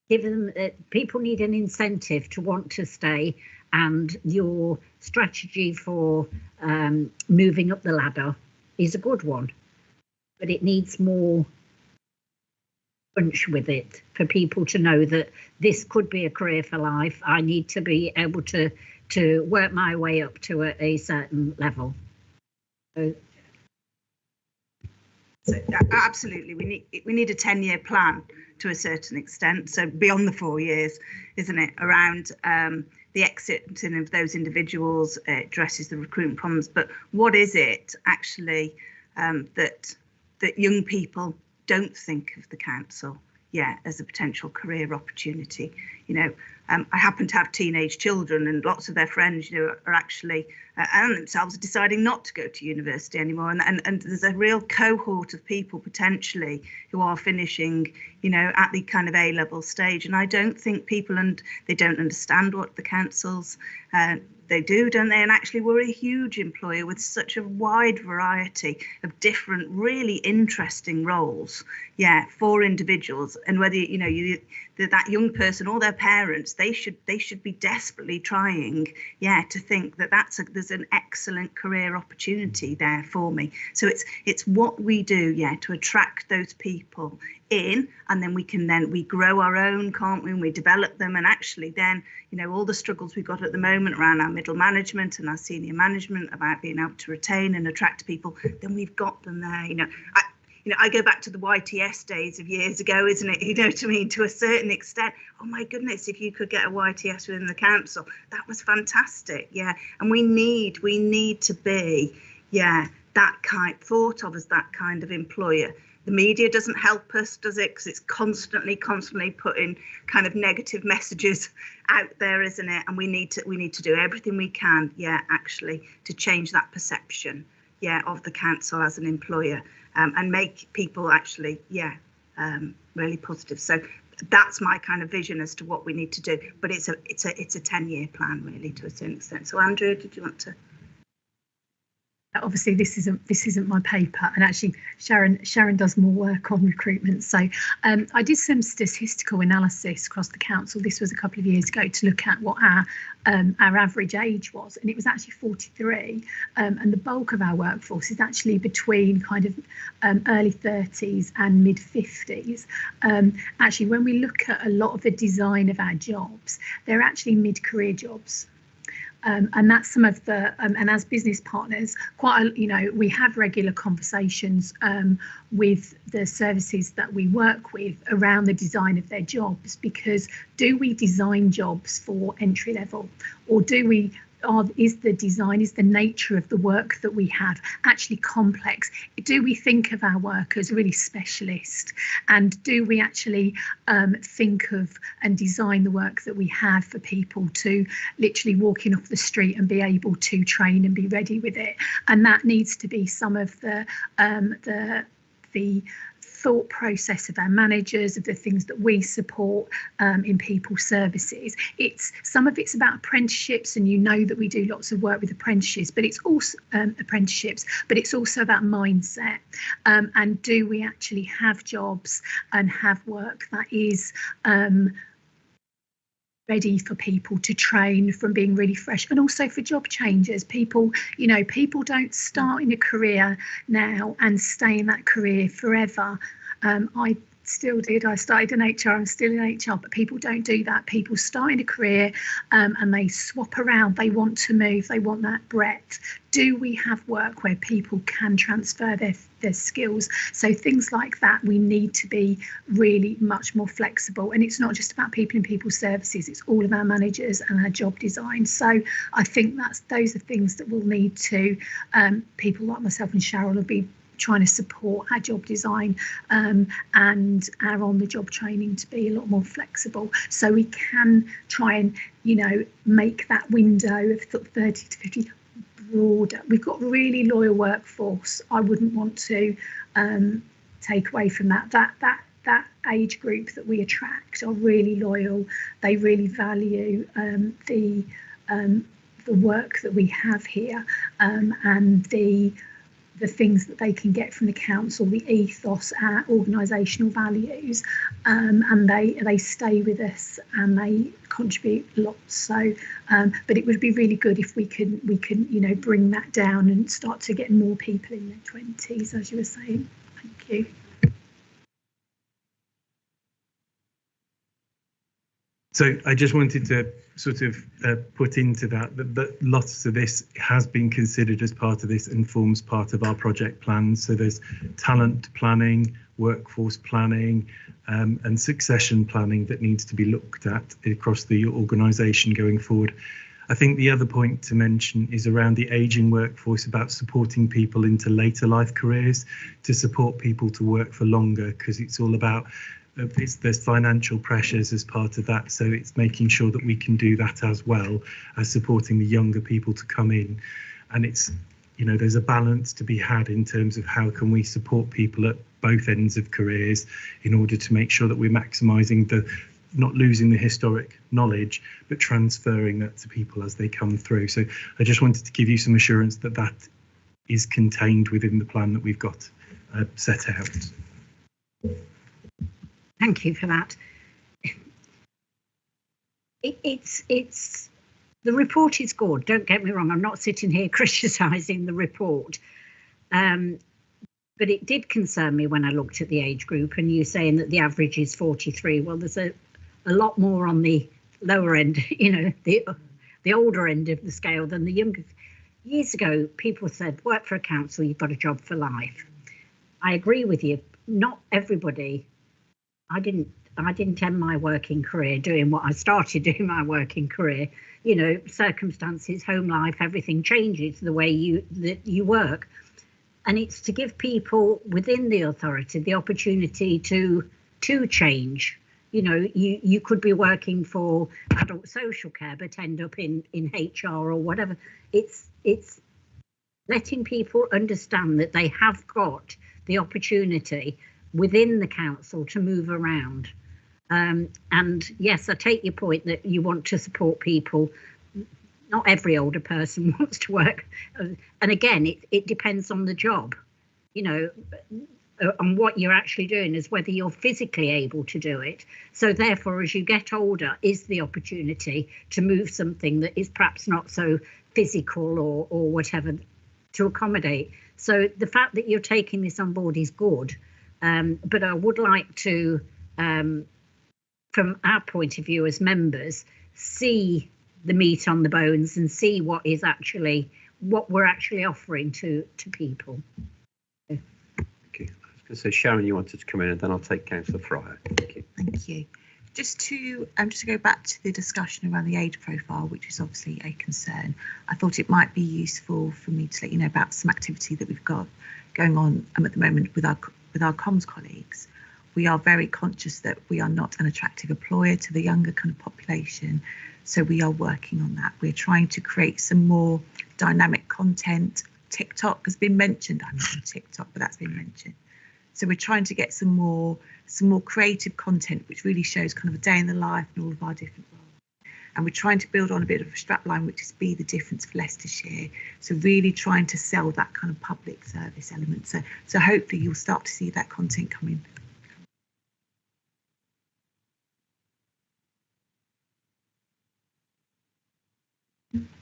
give them, people need an incentive to want to stay, and your strategy for moving up the ladder is a good one, but it needs more punch with it for people to know that this could be a career for life. I need to be able to work my way up to a certain level. So absolutely, we need a 10-year plan to a certain extent. So beyond the 4 years, isn't it? Around the exiting of those individuals, addresses the recruitment problems. But what is it actually that young people don't think of the council, as a potential career opportunity? You know, I happen to have teenage children, and lots of their friends, are actually and themselves deciding not to go to university anymore. And there's a real cohort of people potentially who are finishing, at the kind of A-level stage. And I don't think people, and they don't understand what the councils they do, don't they? And actually, we're a huge employer with such a wide variety of different, really interesting roles, for individuals. And whether that young person or their parents, they should be desperately trying, to think that there's an excellent career opportunity there for me. So it's what we do, to attract those people in, and then we grow our own, can't we? And we develop them, and actually then, all the struggles we've got at the moment around our middle management and our senior management about being able to retain and attract people, then we've got them there. I go back to the YTS days of years ago, isn't it? You know what I mean? To a certain extent. Oh my goodness, if you could get a YTS within the council, that was fantastic. And we need to be, thought of as that kind of employer. The media doesn't help us, does it? Because it's constantly putting kind of negative messages out there, isn't it? And we need to do everything we can, actually, to change that perception, of the council as an employer, and make people actually, really positive. So that's my kind of vision as to what we need to do. But it's a 10-year plan, really, to a certain extent. So Andrew, did you want to? obviously this isn't my paper, and actually Sharon does more work on recruitment. So I did some statistical analysis across the council. This was a couple of years ago to look at what our average age was, and it was actually 43. And the bulk of our workforce is actually between kind of early 30s and mid 50s. Actually, when we look at a lot of the design of our jobs, they're actually mid-career jobs. And that's some of the and as business partners, we have regular conversations with the services that we work with around the design of their jobs, because do we design jobs for entry level, or is the nature of the work that we have actually complex? Do we think of our work as really specialist, and do we actually think of and design the work that we have for people to literally walk in off the street and be able to train and be ready with it? And that needs to be some of the thought process of our managers, of the things that we support in people services. Some of it's about apprenticeships, and that we do lots of work with apprenticeships, but it's also about mindset, and do we actually have jobs and have work that is ready for people to train from, being really fresh, and also for job changes. People don't start in a career now and stay in that career forever. I still did. I started in HR, I'm still in HR, but people don't do that. People start in a career and they swap around. They want to move, they want that breadth. Do we have work where people can transfer their skills? So things like that, we need to be really much more flexible. And it's not just about people in people services, it's all of our managers and our job design. So I think those are things that we'll need to, people like myself and Cheryl will be trying to support our job design and our on-the-job training to be a lot more flexible, so we can try and make that window of 30 to 50 broader. We've got a really loyal workforce. I wouldn't want to take away from that age group that we attract are really loyal. They really value the work that we have here, and the things that they can get from the council, the ethos, our organisational values, and they stay with us and they contribute lots. So, but it would be really good if we can bring that down and start to get more people in their 20s, as you were saying. Thank you. So I just wanted to sort of put into that lots of this has been considered as part of this and forms part of our project plans. So there's talent planning, workforce planning, and succession planning that needs to be looked at across the organisation going forward. I think the other point to mention is around the ageing workforce, about supporting people into later life careers, to support people to work for longer, because it's all about there's financial pressures as part of that, so it's making sure that we can do that as well as supporting the younger people to come in. And it's there's a balance to be had in terms of how can we support people at both ends of careers in order to make sure that we're maximising not losing the historic knowledge, but transferring that to people as they come through. So I just wanted to give you some assurance that that is contained within the plan that we've got set out. Thank you for that. It's the report is good. Don't get me wrong. I'm not sitting here criticising the report, but it did concern me when I looked at the age group, and you saying that the average is 43. Well, there's a lot more on the lower end, the older end of the scale than the younger. Years ago, people said, work for a council, you've got a job for life. I agree with you. Not everybody. I didn't end my working career doing what I started doing my working career. Circumstances, home life, everything changes the way you work. And it's to give people within the authority the opportunity to change. You could be working for adult social care but end up in HR or whatever. It's letting people understand that they have got the opportunity within the council to move around. And yes, I take your point that you want to support people not every older person wants to work. And again, it depends on the job, you know, and what you're actually doing is whether you're physically able to do it. So therefore, as you get older, is the opportunity to move something that is perhaps not so physical or whatever to accommodate. So the fact that you're taking this on board is good. But I would like to, from our point of view as members, see the meat on the bones and see what we're actually offering to people. Okay. I was going to say, Sharon, you wanted to come in, and then I'll take Councillor Fryer. Thank you. Thank you. Just to go back to the discussion around the age profile, which is obviously a concern, I thought it might be useful for me to let you know about some activity that we've got going on at the moment with our comms colleagues. We are very conscious that we are not an attractive employer to the younger kind of population, so we are working on that. We're trying to create some more dynamic content. TikTok has been mentioned. I'm not on TikTok, but that's been mentioned. So we're trying to get some more creative content which really shows kind of a day in the life and all of our different roles. And we're trying to build on a bit of a strapline, which is Be the Difference for Leicestershire. So really trying to sell that kind of public service element. So hopefully you'll start to see that content coming.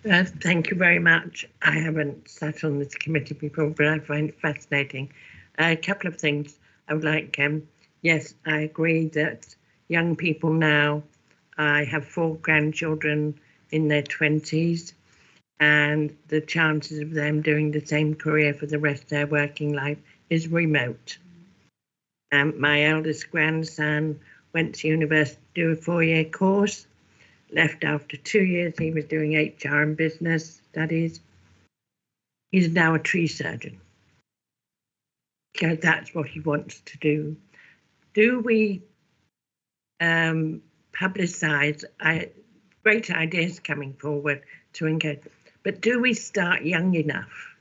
Thank you very much. I haven't sat on this committee before, but I find it fascinating. A couple of things I would like. Yes, I agree that young people now, I have 4 grandchildren in their 20s, and the chances of them doing the same career for the rest of their working life is remote. My eldest grandson went to university to do a 4-year course, left after 2 years. He was doing HR and business studies. He's now a tree surgeon, because that's what he wants to do. Do we publicise great ideas coming forward to engage, but do we start young enough?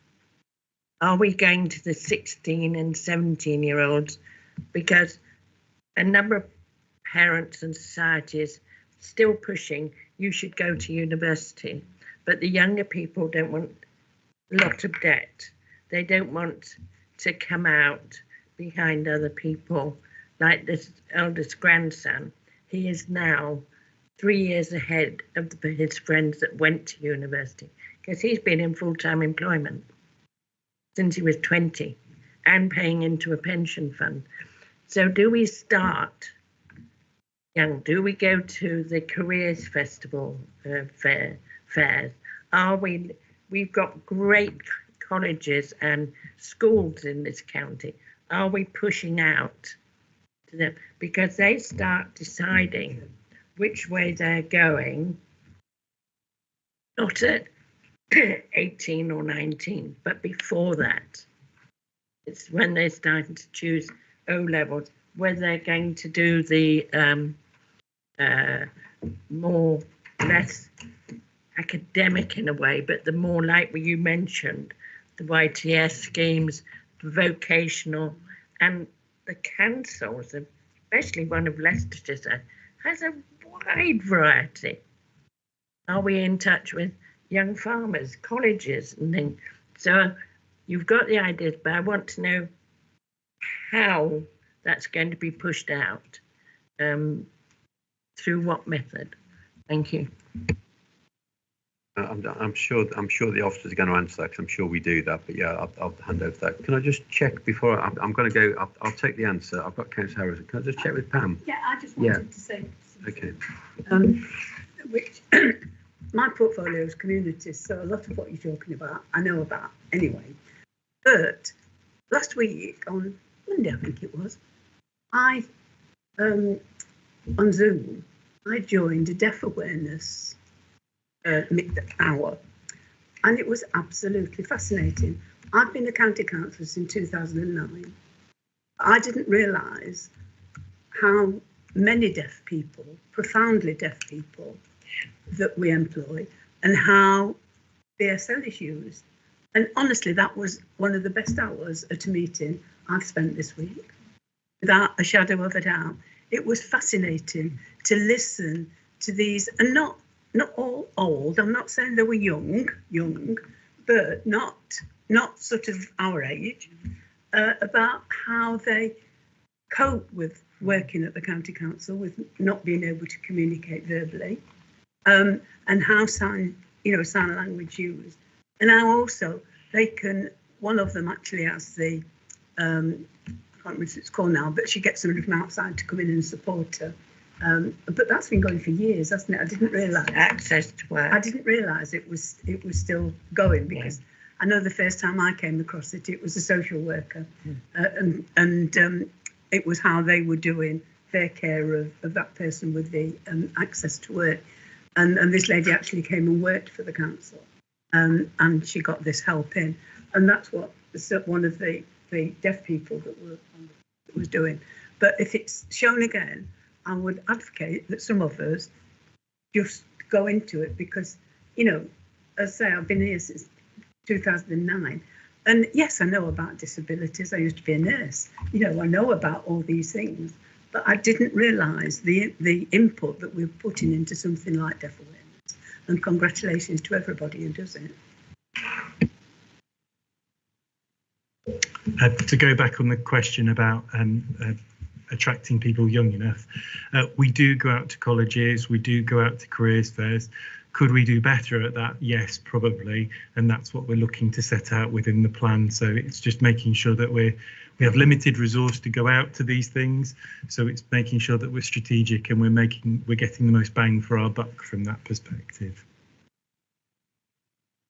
Are we going to the 16 and 17-year-olds? Because a number of parents and societies still pushing, you should go to university, but the younger people don't want a lot of debt. They don't want to come out behind other people. Like this eldest grandson, he is now 3 years ahead of his friends that went to university, because he's been in full-time employment since he was 20 and paying into a pension fund. So do we start young? Do we go to the careers festival fairs? We've got great colleges and schools in this county. Are we pushing out to them? Because they start deciding which way they're going, not at 18 or 19, but before that. It's when they're starting to choose O-levels, whether they're going to do the less academic in a way, but the more like what you mentioned, the YTS schemes, the vocational, and the councils, especially one of Leicestershire, has a wide variety. Are we in touch with young farmers, colleges and things? So you've got the ideas, but I want to know how that's going to be pushed out, through what method. Thank you. I'm sure the officers are going to answer that, because I'm sure we do that. But yeah, I'll hand over that. Can I just check before I'm going to go? I'll take the answer. I've got Councillor Harrison. Can I just check with Pam? Yeah, I just wanted to say. Okay. Which my portfolio is communities, so a lot of what you're talking about I know about anyway. But last week on Monday, I think it was, I on Zoom I joined a deaf awareness hour, and it was absolutely fascinating. I've been a county councillor since 2009. I didn't realise how many deaf people, profoundly deaf people, that we employ, and how BSL is used. And honestly, that was one of the best hours at a meeting I've spent this week, without a shadow of a doubt. It was fascinating to listen to these, and not not all old. I'm not saying they were young, but not sort of our age, about how they cope with working at the county council with not being able to communicate verbally, and how sign language used, and how also they can. One of them actually has the I can't remember what it's called now, but she gets somebody from outside to come in and support her. But that's been going for years, hasn't it? I didn't realise access to work. I didn't realise it was still going, because I know the first time I came across it, it was a social worker, and it was how they were doing their care of that person with the access to work, and this lady actually came and worked for the council, and she got this help in, and that's what one of the deaf people that was doing. But if it's shown again, I would advocate that some of us just go into it, because, as I say, I've been here since 2009. And yes, I know about disabilities. I used to be a nurse. I know about all these things, but I didn't realise the input that we're putting into something like deaf awareness. And congratulations to everybody who does it. To go back on the question about attracting people young enough, we do go out to colleges, we do go out to careers fairs. Could we do better at that? Yes, probably, and that's what we're looking to set out within the plan. So it's just making sure that we have limited resource to go out to these things. So it's making sure that we're strategic and we're getting the most bang for our buck from that perspective.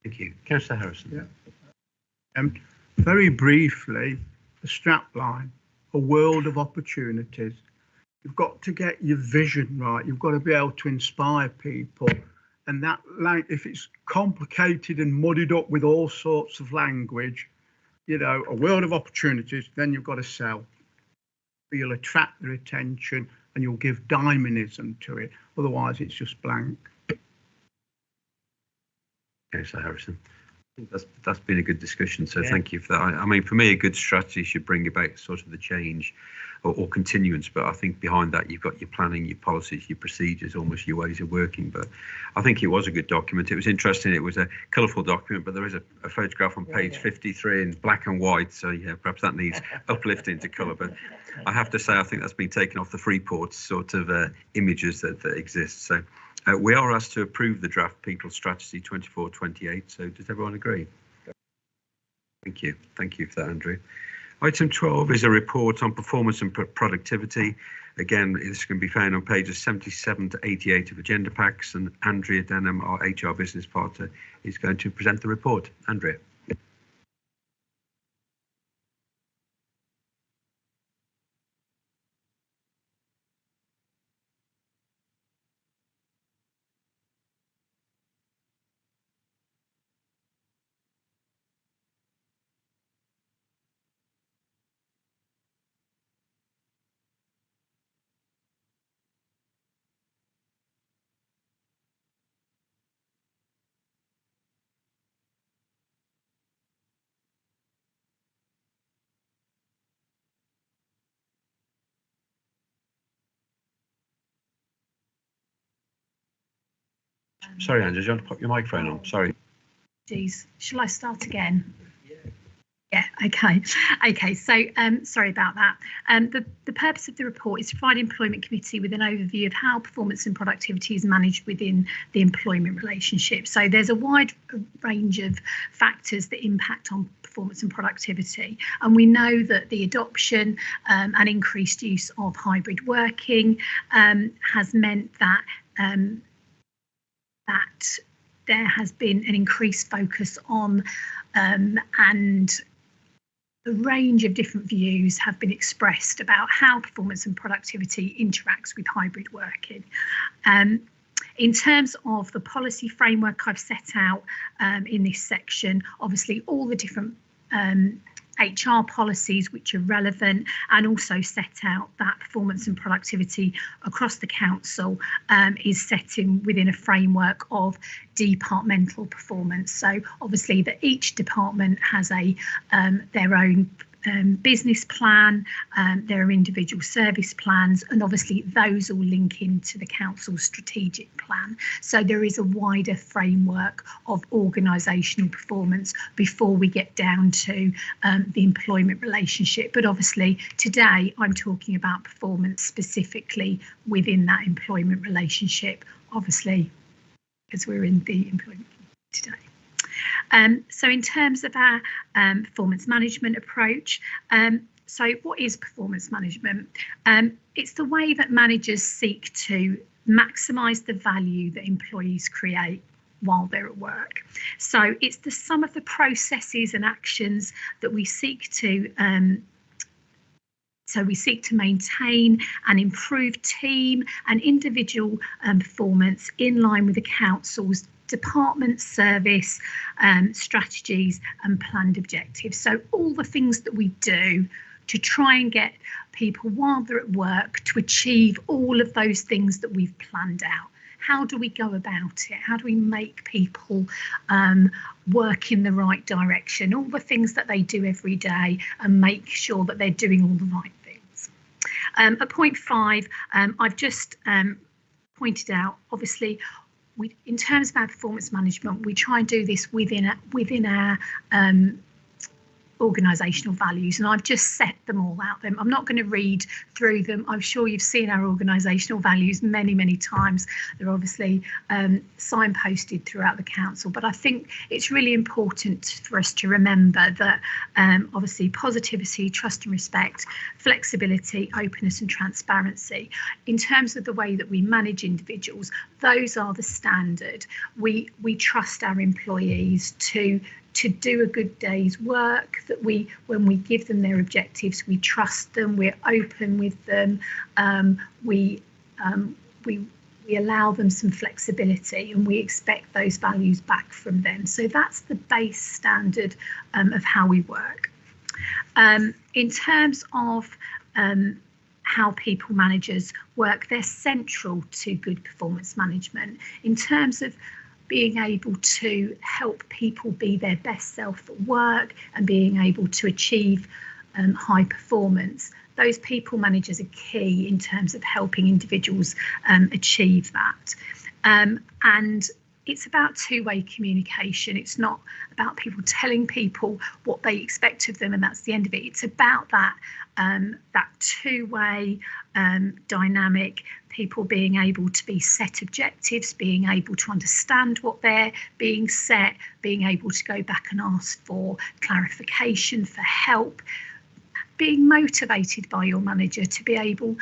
Thank you, Councillor Harrison. Yeah. Very briefly, the strapline, a world of opportunities. You've got to get your vision right. You've got to be able to inspire people. And that, if it's complicated and muddied up with all sorts of language, a world of opportunities, then you've got to sell. You'll attract their attention and you'll give dynamism to it. Otherwise, it's just blank. Councillor Harrison. I think that's been a good discussion, so thank you for that. I mean, for me, a good strategy should bring about sort of the change or continuance, but I think behind that you've got your planning, your policies, your procedures, almost your ways of working. But I think it was a good document. It was interesting. It was a colourful document, but there is a photograph on page 53 in black and white, so yeah, perhaps that needs uplifting to colour. But I have to say, I think that's been taken off the Freeport sort of images that exist. So we are asked to approve the draft People Strategy 24-28. So does everyone agree? Thank you. Thank you for that, Andrew. Item 12 is a report on performance and productivity. Again, this can be found on pages 77 to 88 of agenda packs, and Andrea Denham, our HR business partner, is going to present the report. Andrea. Sorry, Andrew, do you want to pop your microphone on? Sorry. Geez, shall I start again? Yeah, okay. So sorry about that. The purpose of the report is to provide Employment Committee with an overview of how performance and productivity is managed within the employment relationship. So there's a wide range of factors that impact on performance and productivity, and we know that the adoption and increased use of hybrid working has meant that that there has been an increased focus on and a range of different views have been expressed about how performance and productivity interacts with hybrid working. In terms of the policy framework I've set out in this section, obviously all the different HR policies which are relevant, and also set out that performance and productivity across the council is set within a framework of departmental performance. So obviously that each department has their own business plan, there are individual service plans, and obviously those all link into the council's strategic plan. So there is a wider framework of organisational performance before we get down to the employment relationship. But obviously today I'm talking about performance specifically within that employment relationship, obviously because we're in the employment today. So in terms of our performance management approach, so what is performance management? It's the way that managers seek to maximise the value that employees create while they're at work. So it's the sum of the processes and actions that we seek to maintain and improve team and individual performance in line with the council's department service strategies and planned objectives. So all the things that we do to try and get people while they're at work to achieve all of those things that we've planned out. How do we go about it? How do we make people work in the right direction? All the things that they do every day, and make sure that they're doing all the right things. At point 5, I've just pointed out, obviously, in terms of our performance management, we try and do this within our organisational values, and I've just set them all out. I'm not going to read through them. I'm sure you've seen our organisational values many times. They're obviously signposted throughout the council, but I think it's really important for us to remember that obviously positivity, trust and respect, flexibility, openness and transparency. In terms of the way that we manage individuals, those are the standard. We trust our employees to do a good day's work, that when we give them their objectives, we trust them, we're open with them, we allow them some flexibility, and we expect those values back from them. So that's the base standard of how we work. In terms of how people managers work, they're central to good performance management. In terms of being able to help people be their best self at work and being able to achieve high performance, those people managers are key in terms of helping individuals achieve that. And it's about two-way communication. It's not about people telling people what they expect of them and that's the end of it. It's about that two-way dynamic, people being able to be set objectives, being able to understand what they're being set, being able to go back and ask for clarification, for help, being motivated by your manager to be able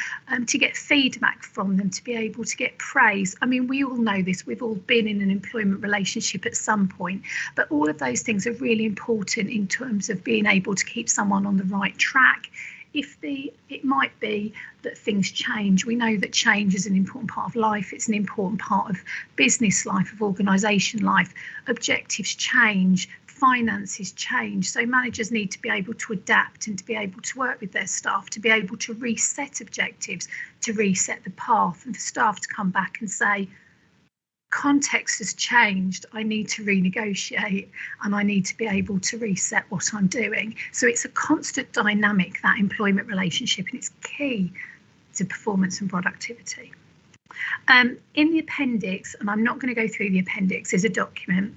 to get feedback from them, to be able to get praise. I mean, we all know this, we've all been in an employment relationship at some point, but all of those things are really important in terms of being able to keep someone on the right track. It might be that things change. We know that change is an important part of life. It's an important part of business life, of organisation life. Objectives change, finances change. So managers need to be able to adapt and to be able to work with their staff, to be able to reset objectives, to reset the path, and for staff to come back and say, context has changed, I need to renegotiate and I need to be able to reset what I'm doing. So it's a constant dynamic, that employment relationship, and it's key to performance and productivity. In the appendix, and I'm not going to go through the appendix, is a document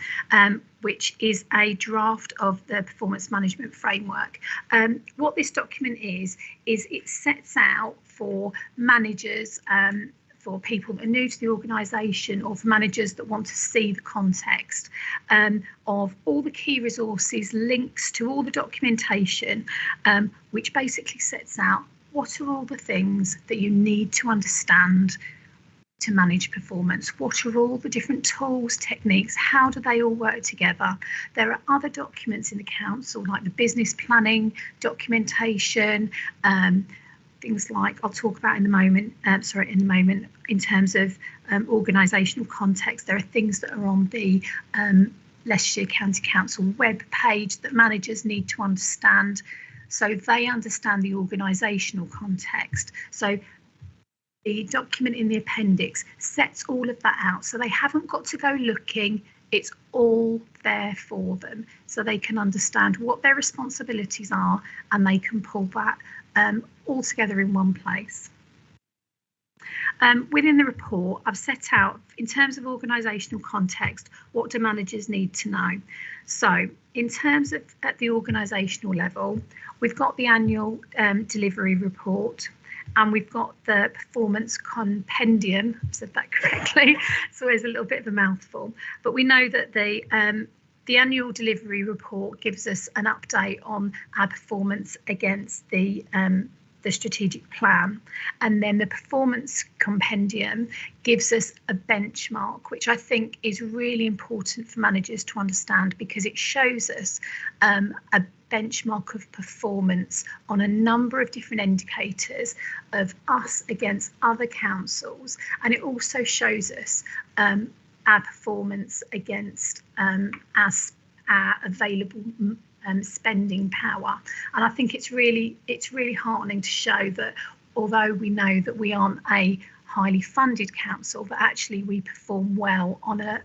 which is a draft of the performance management framework. What this document is it sets out for managers, for people that are new to the organisation, or for managers that want to see the context of all the key resources, links to all the documentation, which basically sets out what are all the things that you need to understand to manage performance. What are all the different tools, techniques? How do they all work together? There are other documents in the council, like the business planning documentation, things like I'll talk about in a moment, in terms of organisational context. There are things that are on the Leicestershire County Council web page that managers need to understand, so they understand the organisational context. So the document in the appendix sets all of that out, so they haven't got to go looking It's all there for them, so they can understand what their responsibilities are, and they can pull that all together in one place. Within the report, I've set out, in terms of organisational context, what do managers need to know. So in terms of at the organisational level, we've got the annual delivery report, and we've got the performance compendium. I've said that correctly. It's always a little bit of a mouthful, but we know that the annual delivery report gives us an update on our performance against the strategic plan, and then the performance compendium gives us a benchmark, which I think is really important for managers to understand, because it shows us a benchmark of performance on a number of different indicators of us against other councils, and it also shows us our performance against our available spending power. And I think it's really heartening to show that although we know that we aren't a highly funded council, that actually we perform well on a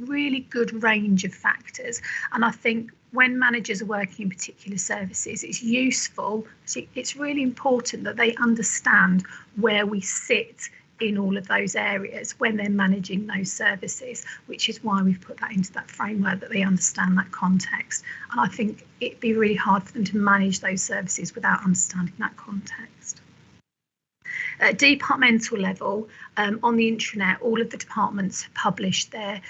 really good range of factors. And I think when managers are working in particular services, it's useful, it's really important that they understand where we sit in all of those areas when they're managing those services, which is why we've put that into that framework, that they understand that context. And I think it'd be really hard for them to manage those services without understanding that context. At departmental level, on the intranet, all of the departments have published their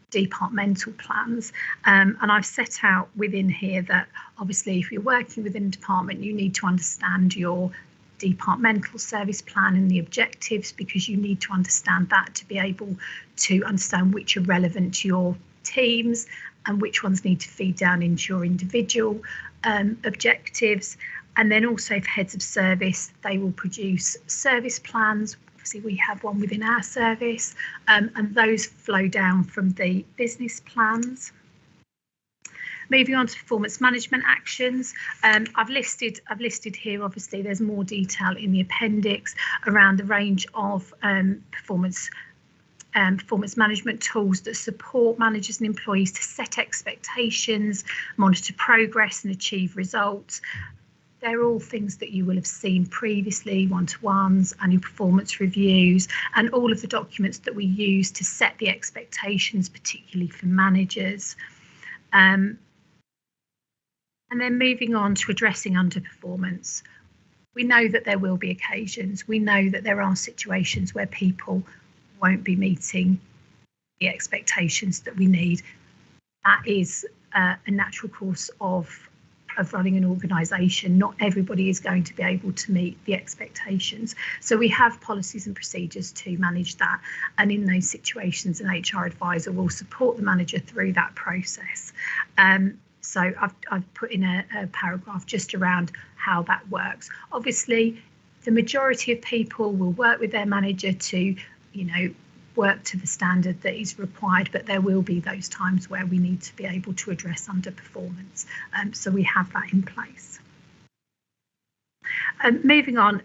departmental plans, and I've set out within here that obviously if you're working within a department, you need to understand your departmental service plan and the objectives, because you need to understand that to be able to understand which are relevant to your teams and which ones need to feed down into your individual objectives. And then also for heads of service, they will produce service plans. Obviously we have one within our service, and those flow down from the business plans. Moving on to performance management actions, I've listed here, obviously there's more detail in the appendix around the range of performance management tools that support managers and employees to set expectations, monitor progress and achieve results. They're all things that you will have seen previously, one-to-ones, annual performance reviews, and all of the documents that we use to set the expectations, particularly for managers. And then moving on to addressing underperformance. We know that there will be occasions. We know that there are situations where people won't be meeting the expectations that we need. That is a natural course of running an organisation. Not everybody is going to be able to meet the expectations. So we have policies and procedures to manage that. And in those situations, an HR advisor will support the manager through that process. So I've put in a paragraph just around how that works. Obviously, the majority of people will work with their manager to, work to the standard that is required, but there will be those times where we need to be able to address underperformance. So we have that in place. Moving on,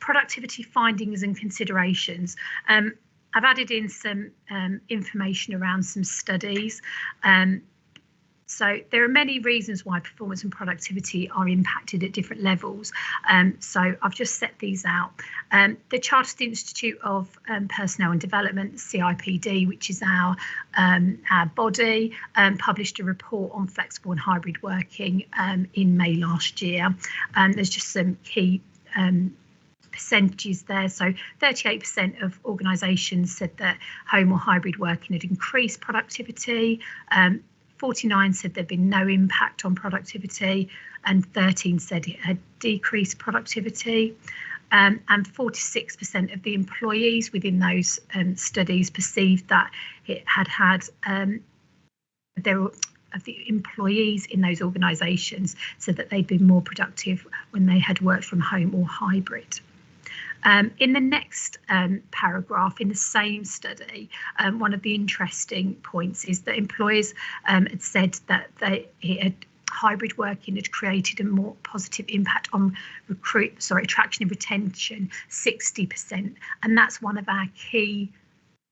productivity findings and considerations. I've added in some information around some studies. So there are many reasons why performance and productivity are impacted at different levels. So I've just set these out. The Chartered Institute of Personnel and Development, CIPD, which is our body, published a report on flexible and hybrid working in May last year. There's just some key percentages there. So 38% of organisations said that home or hybrid working had increased productivity. 49 said there'd been no impact on productivity, and 13 said it had decreased productivity. And 46% of the employees within those studies perceived that it had of the employees in those organisations said that they'd been more productive when they had worked from home or hybrid. In the next paragraph in the same study, one of the interesting points is that employers had said that hybrid working had created a more positive impact on attraction and retention, 60%, and that's one of our key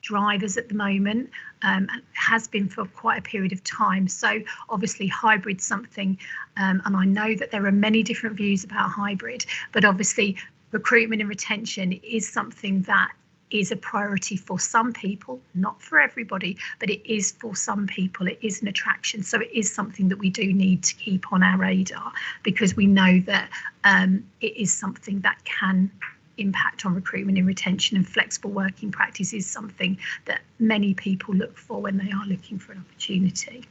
drivers at the moment, and has been for quite a period of time. So obviously hybrid's something, and I know that there are many different views about hybrid, but obviously recruitment and retention is something that is a priority for some people, not for everybody, but it is for some people. It is an attraction. So it is something that we do need to keep on our radar, because we know that it is something that can impact on recruitment and retention, and flexible working practice is something that many people look for when they are looking for an opportunity.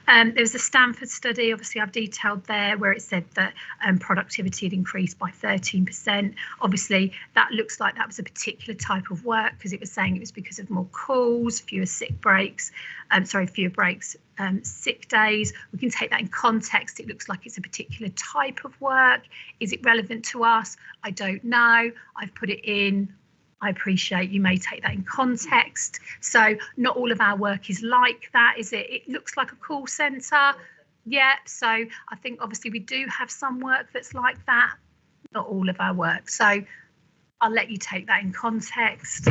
There was a Stanford study, obviously I've detailed there, where it said that productivity had increased by 13%. Obviously that looks like that was a particular type of work, because it was saying it was because of more calls, fewer sick breaks, fewer breaks, sick days. We can take that in context. It looks like it's a particular type of work. Is it relevant to us? I don't know. I've put it in. I appreciate you may take that in context. So not all of our work is like that, is it? It looks like a call centre. Yeah, so I think obviously we do have some work that's like that, not all of our work. So I'll let you take that in context.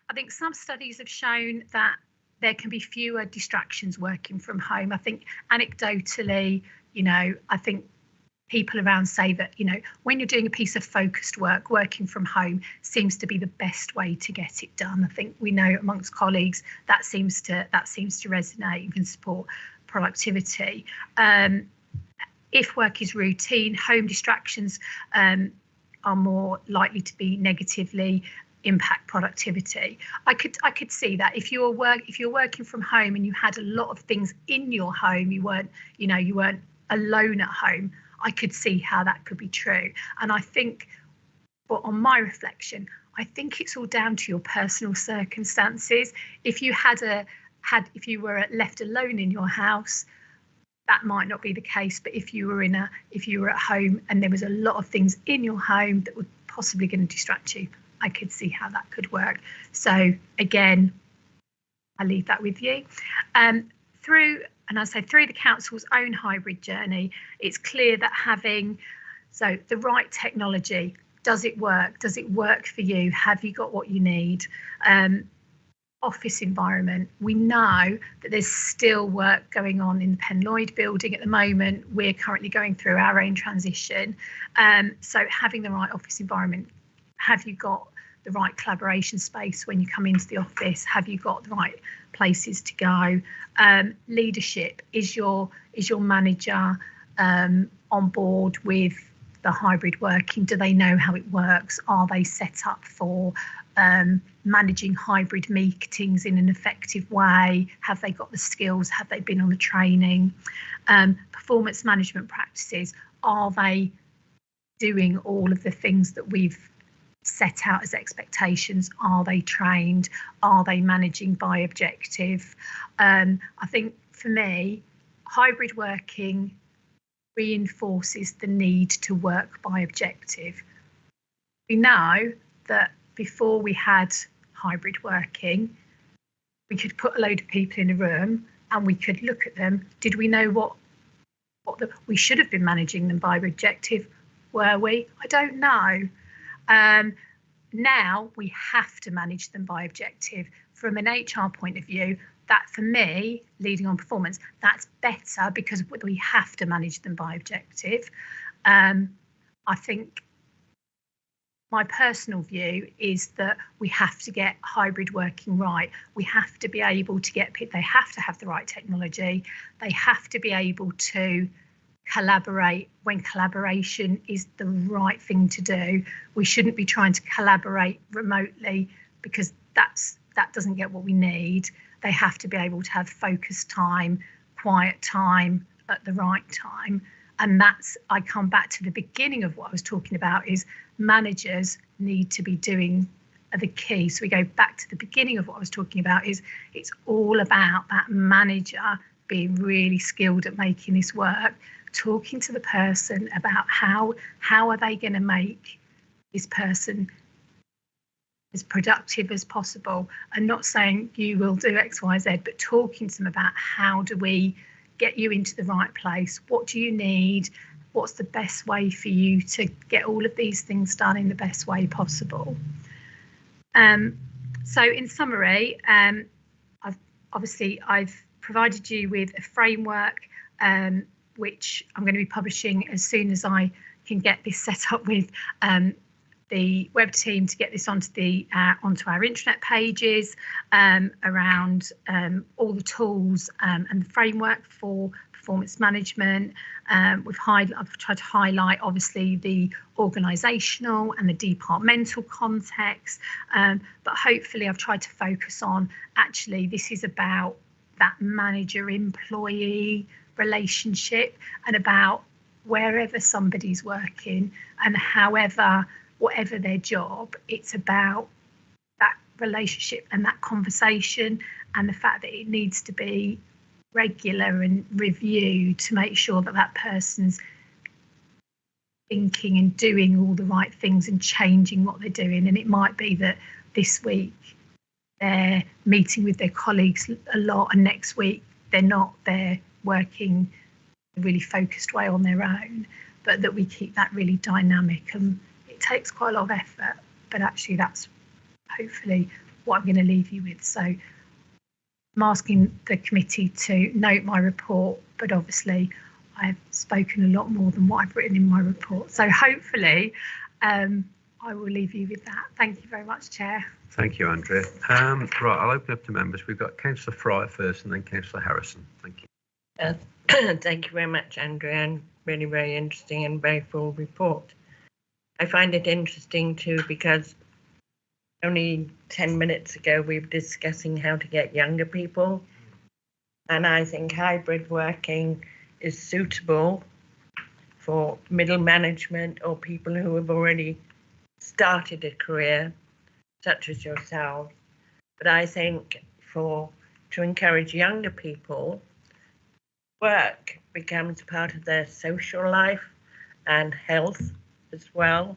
I think some studies have shown that there can be fewer distractions working from home. I think anecdotally, I think people around say that, when you're doing a piece of focused work, working from home seems to be the best way to get it done. I think we know amongst colleagues that seems to resonate and can support productivity. If work is routine, home distractions are more likely to be negatively impact productivity. I could see that if you're working from home and you had a lot of things in your home, you weren't alone at home, I could see how that could be true. And I think, but on my reflection, I think it's all down to your personal circumstances. If you were left alone in your house, that might not be the case. But if you were at home and there was a lot of things in your home that were possibly going to distract you, I could see how that could work. So again, I leave that with you. Through the council's own hybrid journey, it's clear that having the right technology, does it work? Does it work for you? Have you got what you need? Office environment, we know that there's still work going on in the Penn Lloyd building at the moment. We're currently going through our own transition. So having the right office environment, have you got the right collaboration space when you come into the office? Have you got the right places to go? Leadership, is your manager on board with the hybrid working? Do they know how it works? Are they set up for managing hybrid meetings in an effective way? Have they got the skills? Have they been on the training? Performance management practices, are they doing all of the things that we've set out as expectations? Are they trained? Are they managing by objective? I think for me, hybrid working reinforces the need to work by objective. We know that before we had hybrid working, we could put a load of people in a room and we could look at them. Did we know we should have been managing them by objective? Were we? I don't know. Now we have to manage them by objective. From an HR point of view, that for me, leading on performance, that's better because we have to manage them by objective. I think my personal view is that we have to get hybrid working right. We have to be able to they have to have the right technology. They have to be able to collaborate when collaboration is the right thing to do. We shouldn't be trying to collaborate remotely because that doesn't get what we need. They have to be able to have focused time, quiet time at the right time. And I come back to the beginning of what I was talking about, is managers need to be doing the key. So we go back to the beginning of what I was talking about, is it's all about that manager being really skilled at making this work, talking to the person about how are they going to make this person as productive as possible, and not saying you will do X, Y, Z, but talking to them about how do we get you into the right place? What do you need? what's the best way for you to get all of these things done in the best way possible. So in summary, I've provided you with a framework which I'm going to be publishing as soon as I can get this set up with the web team to get this onto our intranet pages, around all the tools and the framework for performance management. I've tried to highlight obviously the organisational and the departmental context, but hopefully I've tried to focus on actually this is about that manager-employee relationship and about wherever somebody's working and whatever their job, it's about that relationship and that conversation and the fact that it needs to be regular and reviewed to make sure that that person's thinking and doing all the right things and changing what they're doing. And it might be that this week they're meeting with their colleagues a lot and next week they're not, they're working a really focused way on their own, but that we keep that really dynamic. And it takes quite a lot of effort, but actually that's hopefully what I'm going to leave you with. So I'm asking the committee to note my report, but obviously I've spoken a lot more than what I've written in my report. So hopefully I will leave you with that. Thank you very much, Chair. Thank you, Andrea. Right, I'll open up to members. We've got Councillor Fryer first and then Councillor Harrison. Thank you. Thank you very much, Andrea, and really very interesting and very full report. I find it interesting too because only 10 minutes ago we were discussing how to get younger people, and I think hybrid working is suitable for middle management or people who have already started a career such as yourself. But I think to encourage younger people, work becomes part of their social life and health as well.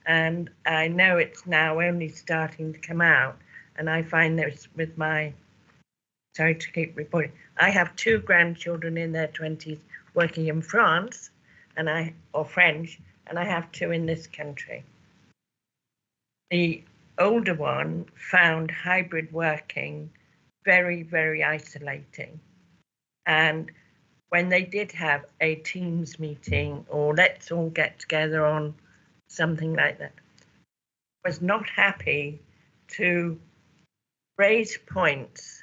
And I know it's now only starting to come out. And I find this with sorry to keep reporting, I have 2 grandchildren in their 20s working in France or French, and I have 2 in this country. The older one found hybrid working very, very isolating. And when they did have a Teams meeting or let's all get together on something like that, was not happy to raise points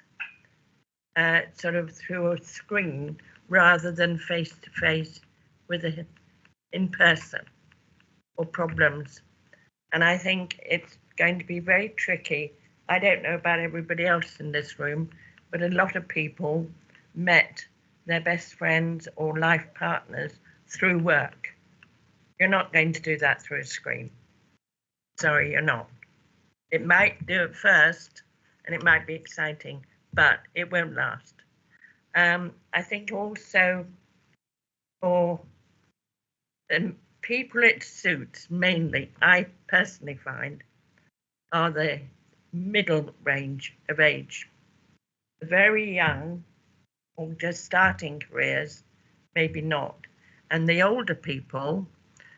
sort of through a screen rather than face to face with it in person or problems. And I think it's going to be very tricky. I don't know about everybody else in this room, but a lot of people met their best friends or life partners through work. You're not going to do that through a screen. Sorry, you're not. It might do it first and it might be exciting, but it won't last. I think also for the people it suits mainly, I personally find, are the middle range of age. The very young or just starting careers, maybe not. And the older people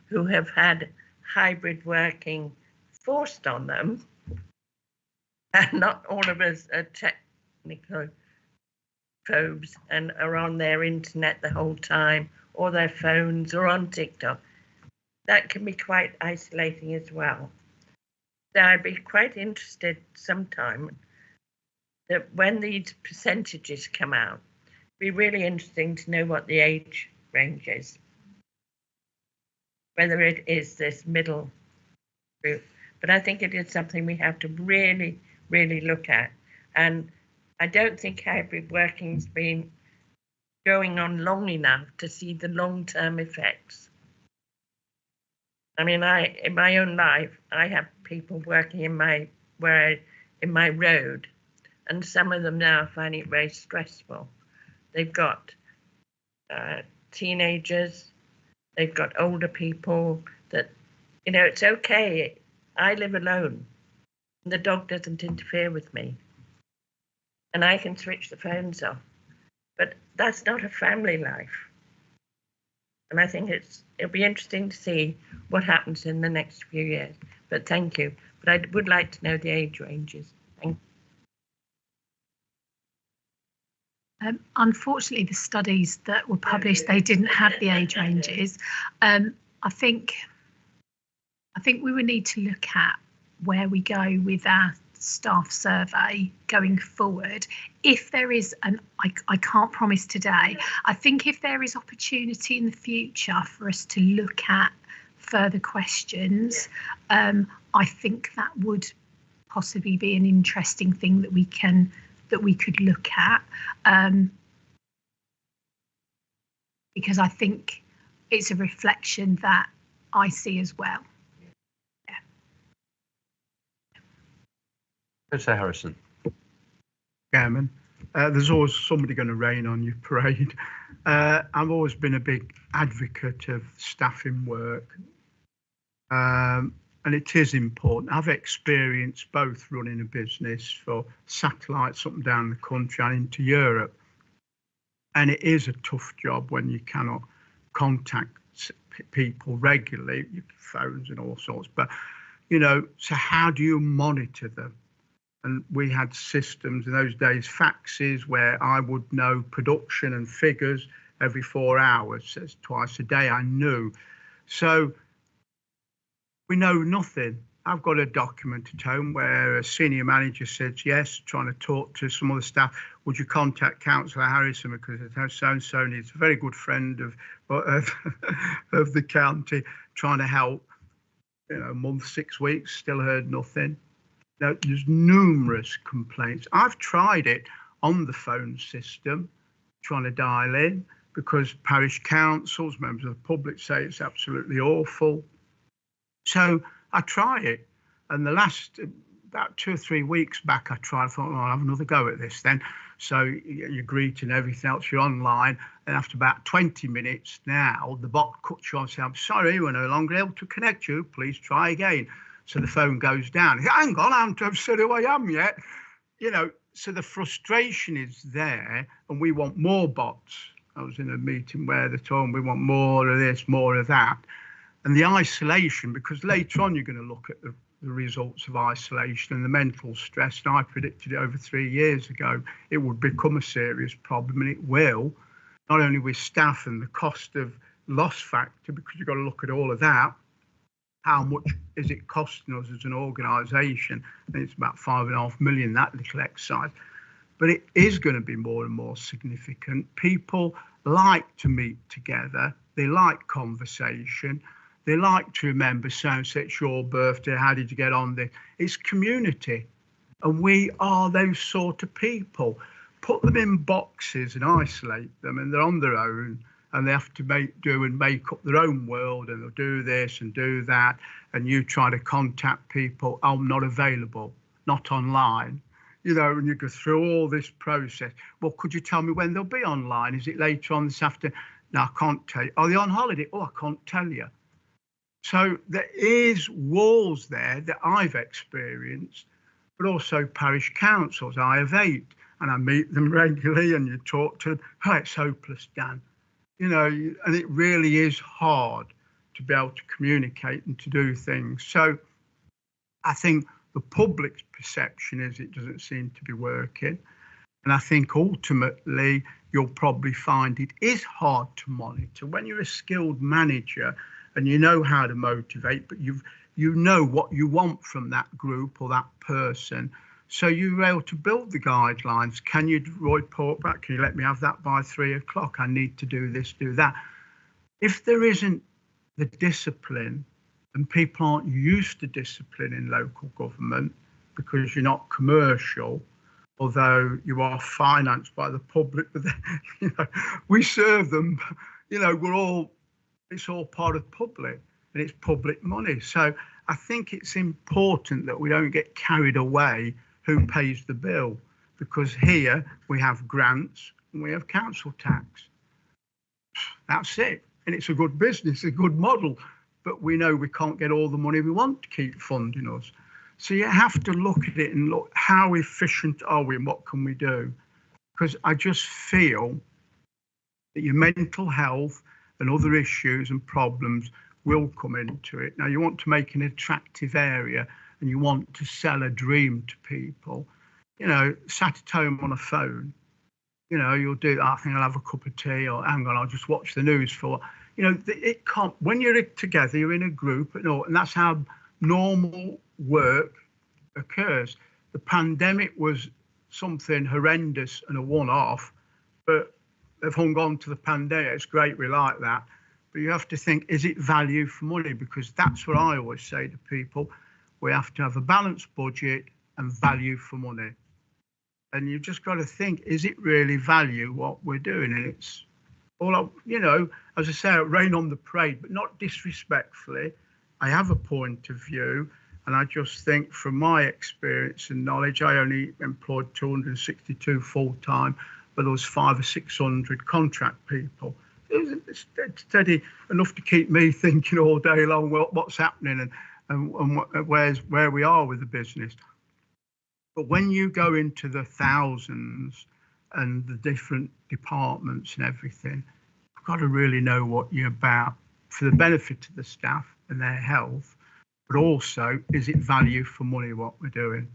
who have had hybrid working forced on them, and not all of us are technical phobes and are on their internet the whole time, or their phones, or on TikTok. That can be quite isolating as well. So I'd be quite interested sometime that when these percentages come out, it'd be really interesting to know what the age range is, whether it is this middle group. But I think it is something we have to really, really look at. And I don't think hybrid working's been going on long enough to see the long-term effects. I mean, in my own life, I have people working in my road, and some of them now find it very stressful. They've got teenagers, they've got older people that, it's okay. I live alone. The dog doesn't interfere with me. And I can switch the phones off. But that's not a family life. And I think it'll be interesting to see what happens in the next few years. But thank you. But I would like to know the age ranges. Thank you. Unfortunately, the studies that were published, they didn't have the age ranges. I think we would need to look at where we go with our staff survey going forward. If there is I can't promise today, I think if there is opportunity in the future for us to look at further questions, I think that would possibly be an interesting thing that we could look at, because I think it's a reflection that I see as well. Mr. Harrison. Chairman, there's always somebody going to rain on your parade. I've always been a big advocate of staffing work, and it is important. I've experienced both running a business for satellites up and down the country and into Europe, and it is a tough job when you cannot contact people regularly, your phones and all sorts. But so how do you monitor them? And we had systems in those days, faxes, where I would know production and figures every 4 hours, so twice a day I knew. So we know nothing. I've got a document at home where a senior manager says, yes, trying to talk to some other staff, would you contact Councillor Harrison, because so-and-so needs a very good friend of the county, trying to help. A month, 6 weeks, still heard nothing. Now, there's numerous complaints. I've tried it on the phone system, trying to dial in, because parish councils, members of the public say it's absolutely awful. So I try it. And the last, about 2 or 3 weeks back, I thought, I'll have another go at this then. So you greet and everything else, you're online. And after about 20 minutes now, the bot cuts you off and says, I'm sorry, we're no longer able to connect you. Please try again. So the phone goes down. Hang on, I haven't said who I am yet. So the frustration is there, and we want more bots. I was in a meeting where they told me we want more of this, more of that. And the isolation, because later on you're going to look at the results of isolation and the mental stress. And I predicted it over 3 years ago. It would become a serious problem, and it will, not only with staff and the cost of loss factor, because you've got to look at all of that. How much is it costing us as an organisation? I think it's about 5.5 million, that little exercise. But it is going to be more and more significant. People like to meet together. They like conversation. They like to remember, so it's your birthday, how did you get on there? It's community. And we are those sort of people. Put them in boxes and isolate them, and they're on their own. And they have to make up their own world, and they'll do this and do that. And you try to contact people, I'm not available, not online. And you go through all this process. Well, could you tell me when they'll be online? Is it later on this afternoon? No, I can't tell you. Are they on holiday? Oh, I can't tell you. So there is walls there that I've experienced, but also parish councils. I have 8, and I meet them regularly, and you talk to them. Oh, it's hopeless, Dan. And it really is hard to be able to communicate and to do things. So I think the public's perception is it doesn't seem to be working. And I think ultimately you'll probably find it is hard to monitor when you're a skilled manager and you know how to motivate, but you know what you want from that group or that person. So you're able to build the guidelines. Can you report back? Can you let me have that by 3 o'clock? I need to do this, do that. If there isn't the discipline, and people aren't used to discipline in local government because you're not commercial, although you are financed by the public, but we serve them, it's all part of public, and it's public money. So I think it's important that we don't get carried away who pays the bill, because here we have grants and we have council tax. That's it. And it's a good business, a good model, but we know we can't get all the money we want to keep funding us. So you have to look at it and look, how efficient are we and what can we do? Because I just feel that your mental health and other issues and problems will come into it. Now, you want to make an attractive area and you want to sell a dream to people, you know, sat at home on a phone, you know, you'll do, I think I'll have a cup of tea, or hang on, I'll just watch the news for, you know, it can't, when you're together, you're in a group and that's how normal work occurs. The pandemic was something horrendous and a one-off, but they've hung on to the pandemic. It's great, we like that. But you have to think, is it value for money? Because that's what I always say to people. We have to have a balanced budget and value for money. And you've just got to think, is it really value what we're doing? And it's all, you know, as I say, rain on the parade, but not disrespectfully. I have a point of view. And I just think from my experience and knowledge, I only employed 262 full-time, but there was 500 or 600 contract people. It's steady enough to keep me thinking all day long, well, what's happening and where we are with the business. But when you go into the thousands and the different departments and everything, you've got to really know what you're about for the benefit of the staff and their health, but also, is it value for money what we're doing?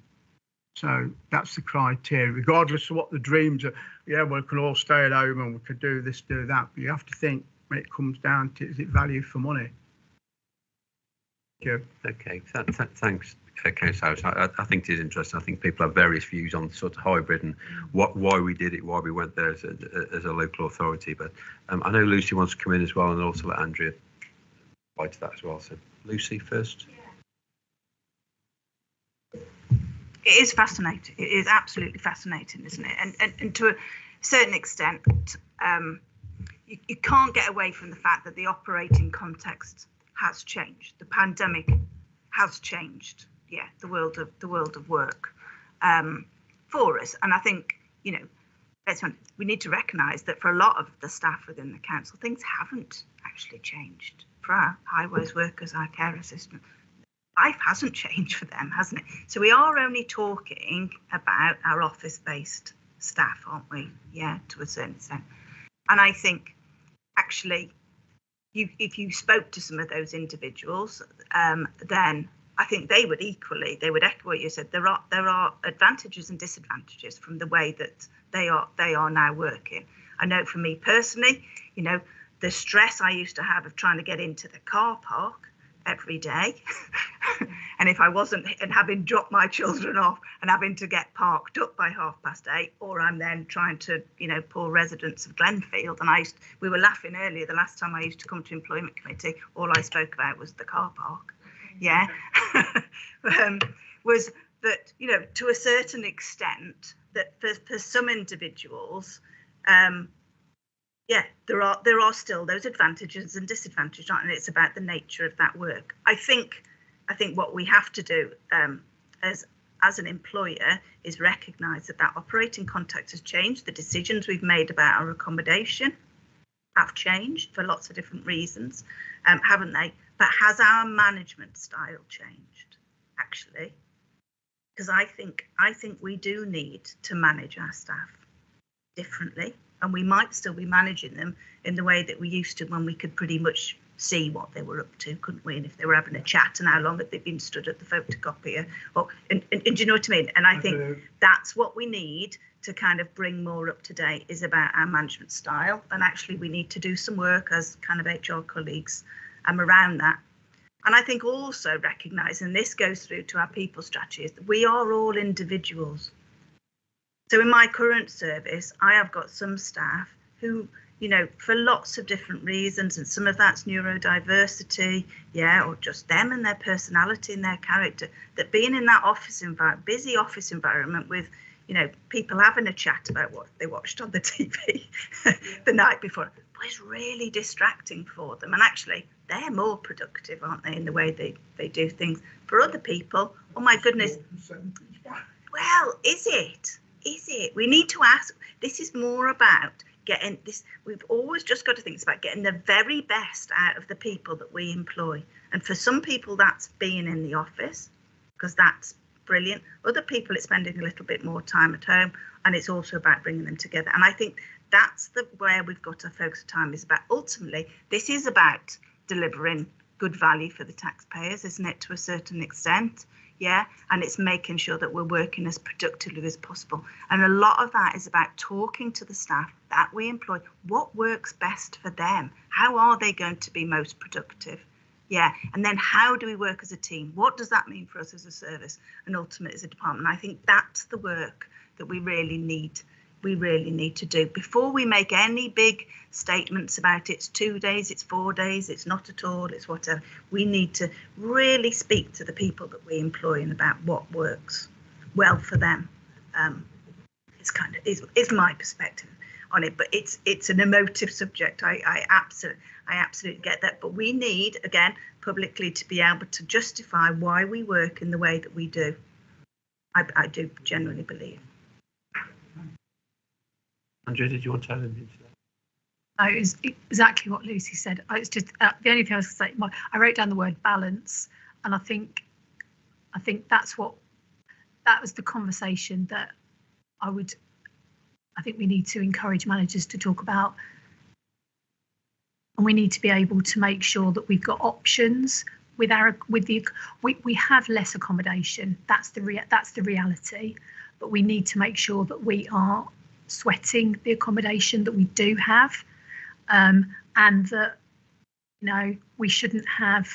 So that's the criteria, regardless of what the dreams are. Yeah, we can all stay at home and we could do this, do that. But you have to think when it comes down to, is it value for money? Thank you. Okay, thanks, Councillor Harris. I think it is interesting. I think people have various views on sort of hybrid and why we did it, why we went there as a local authority. But I know Lucy wants to come in as well, and also let Andrea reply to that as well. So Lucy first. It is fascinating. It is absolutely fascinating, isn't it? And to a certain extent, you can't get away from the fact that the operating context has changed. The pandemic has changed, yeah, the world of work for us. And I think, you know, we need to recognise that for a lot of the staff within the council, things haven't actually changed. For our highways workers, our care assistants, life hasn't changed for them, hasn't it? So we are only talking about our office-based staff, aren't we? Yeah, to a certain extent. And I think actually, if you spoke to some of those individuals, then I think they would echo what you said. There are advantages and disadvantages from the way that they are now working. I know for me personally, you know, the stress I used to have of trying to get into the car park every day, and if I wasn't, and having dropped my children off and having to get parked up by 8:30, or I'm then trying to, you know, poor residents of Glenfield, and we were laughing earlier, the last time I used to come to employment committee, all I spoke about was the car park, yeah. Was that, you know, to a certain extent, that for some individuals, yeah, there are still those advantages and disadvantages, and it's about the nature of that work. I think what we have to do as an employer is recognise that operating context has changed. The decisions we've made about our accommodation have changed for lots of different reasons, haven't they? But has our management style changed, actually? Because I think we do need to manage our staff differently. And we might still be managing them in the way that we used to when we could pretty much see what they were up to, couldn't we? And if they were having a chat and how long had they been stood at the photocopier. And do you know what I mean? And I think that's what we need to kind of bring more up to date, is about our management style. And actually we need to do some work as kind of HR colleagues around that. And I think also recognising, this goes through to our people strategy, is that we are all individuals. So in my current service, I have got some staff who, you know, for lots of different reasons, and some of that's neurodiversity, yeah, or just them and their personality and their character, that being in that busy office environment with, you know, people having a chat about what they watched on the TV the night before was really distracting for them. And actually, they're more productive, aren't they, in the way they do things. For other people, oh my goodness, well, is it? Is it? We need to ask. This is more about getting this. We've always just got to think it's about getting the very best out of the people that we employ. And for some people, that's being in the office, because that's brilliant. Other people, it's spending a little bit more time at home, and it's also about bringing them together. And I think That's where we've got our focus time is about. Ultimately, this is about delivering good value for the taxpayers, isn't it, to a certain extent? Yeah, and it's making sure that we're working as productively as possible. And a lot of that is about talking to the staff that we employ. What works best for them? How are they going to be most productive? Yeah, and then how do we work as a team? What does that mean for us as a service and ultimately as a department? I think that's the work that we really need to do before we make any big statements about it's 2 days, it's 4 days, it's not at all, it's whatever. We need to really speak to the people that we employ and about what works well for them. It's kind of is my perspective on it, but it's an emotive subject. I absolutely get that, but we need, again, publicly to be able to justify why we work in the way that we do. I do genuinely believe. Andrea, did you want to add anything to that? No, it's exactly what Lucy said. It's just the only thing I was going to say. I wrote down the word balance, and I think that was the conversation that I think we need to encourage managers to talk about, and we need to be able to make sure that we've got options we have less accommodation. That's the reality, but we need to make sure that we are sweating the accommodation that we do have, and that we shouldn't have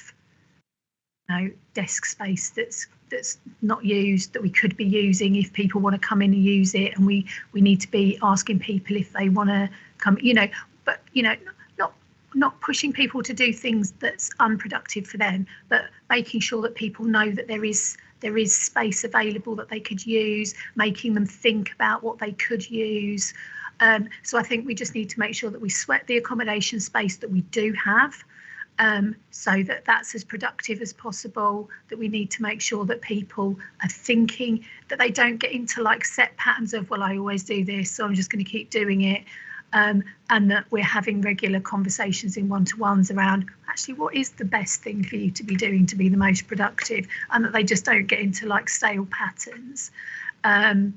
desk space that's not used, that we could be using if people want to come in and use it, and we need to be asking people if they want to come, but not pushing people to do things that's unproductive for them, but making sure that people know that there is space available that they could use, making them think about what they could use. So I think we just need to make sure that we sweat the accommodation space that we do have, so that that's as productive as possible, that we need to make sure that people are thinking, that they don't get into like set patterns of, well, I always do this, so I'm just going to keep doing it. And that we're having regular conversations in one-to-ones around actually what is the best thing for you to be doing to be the most productive, and that they just don't get into like stale patterns. And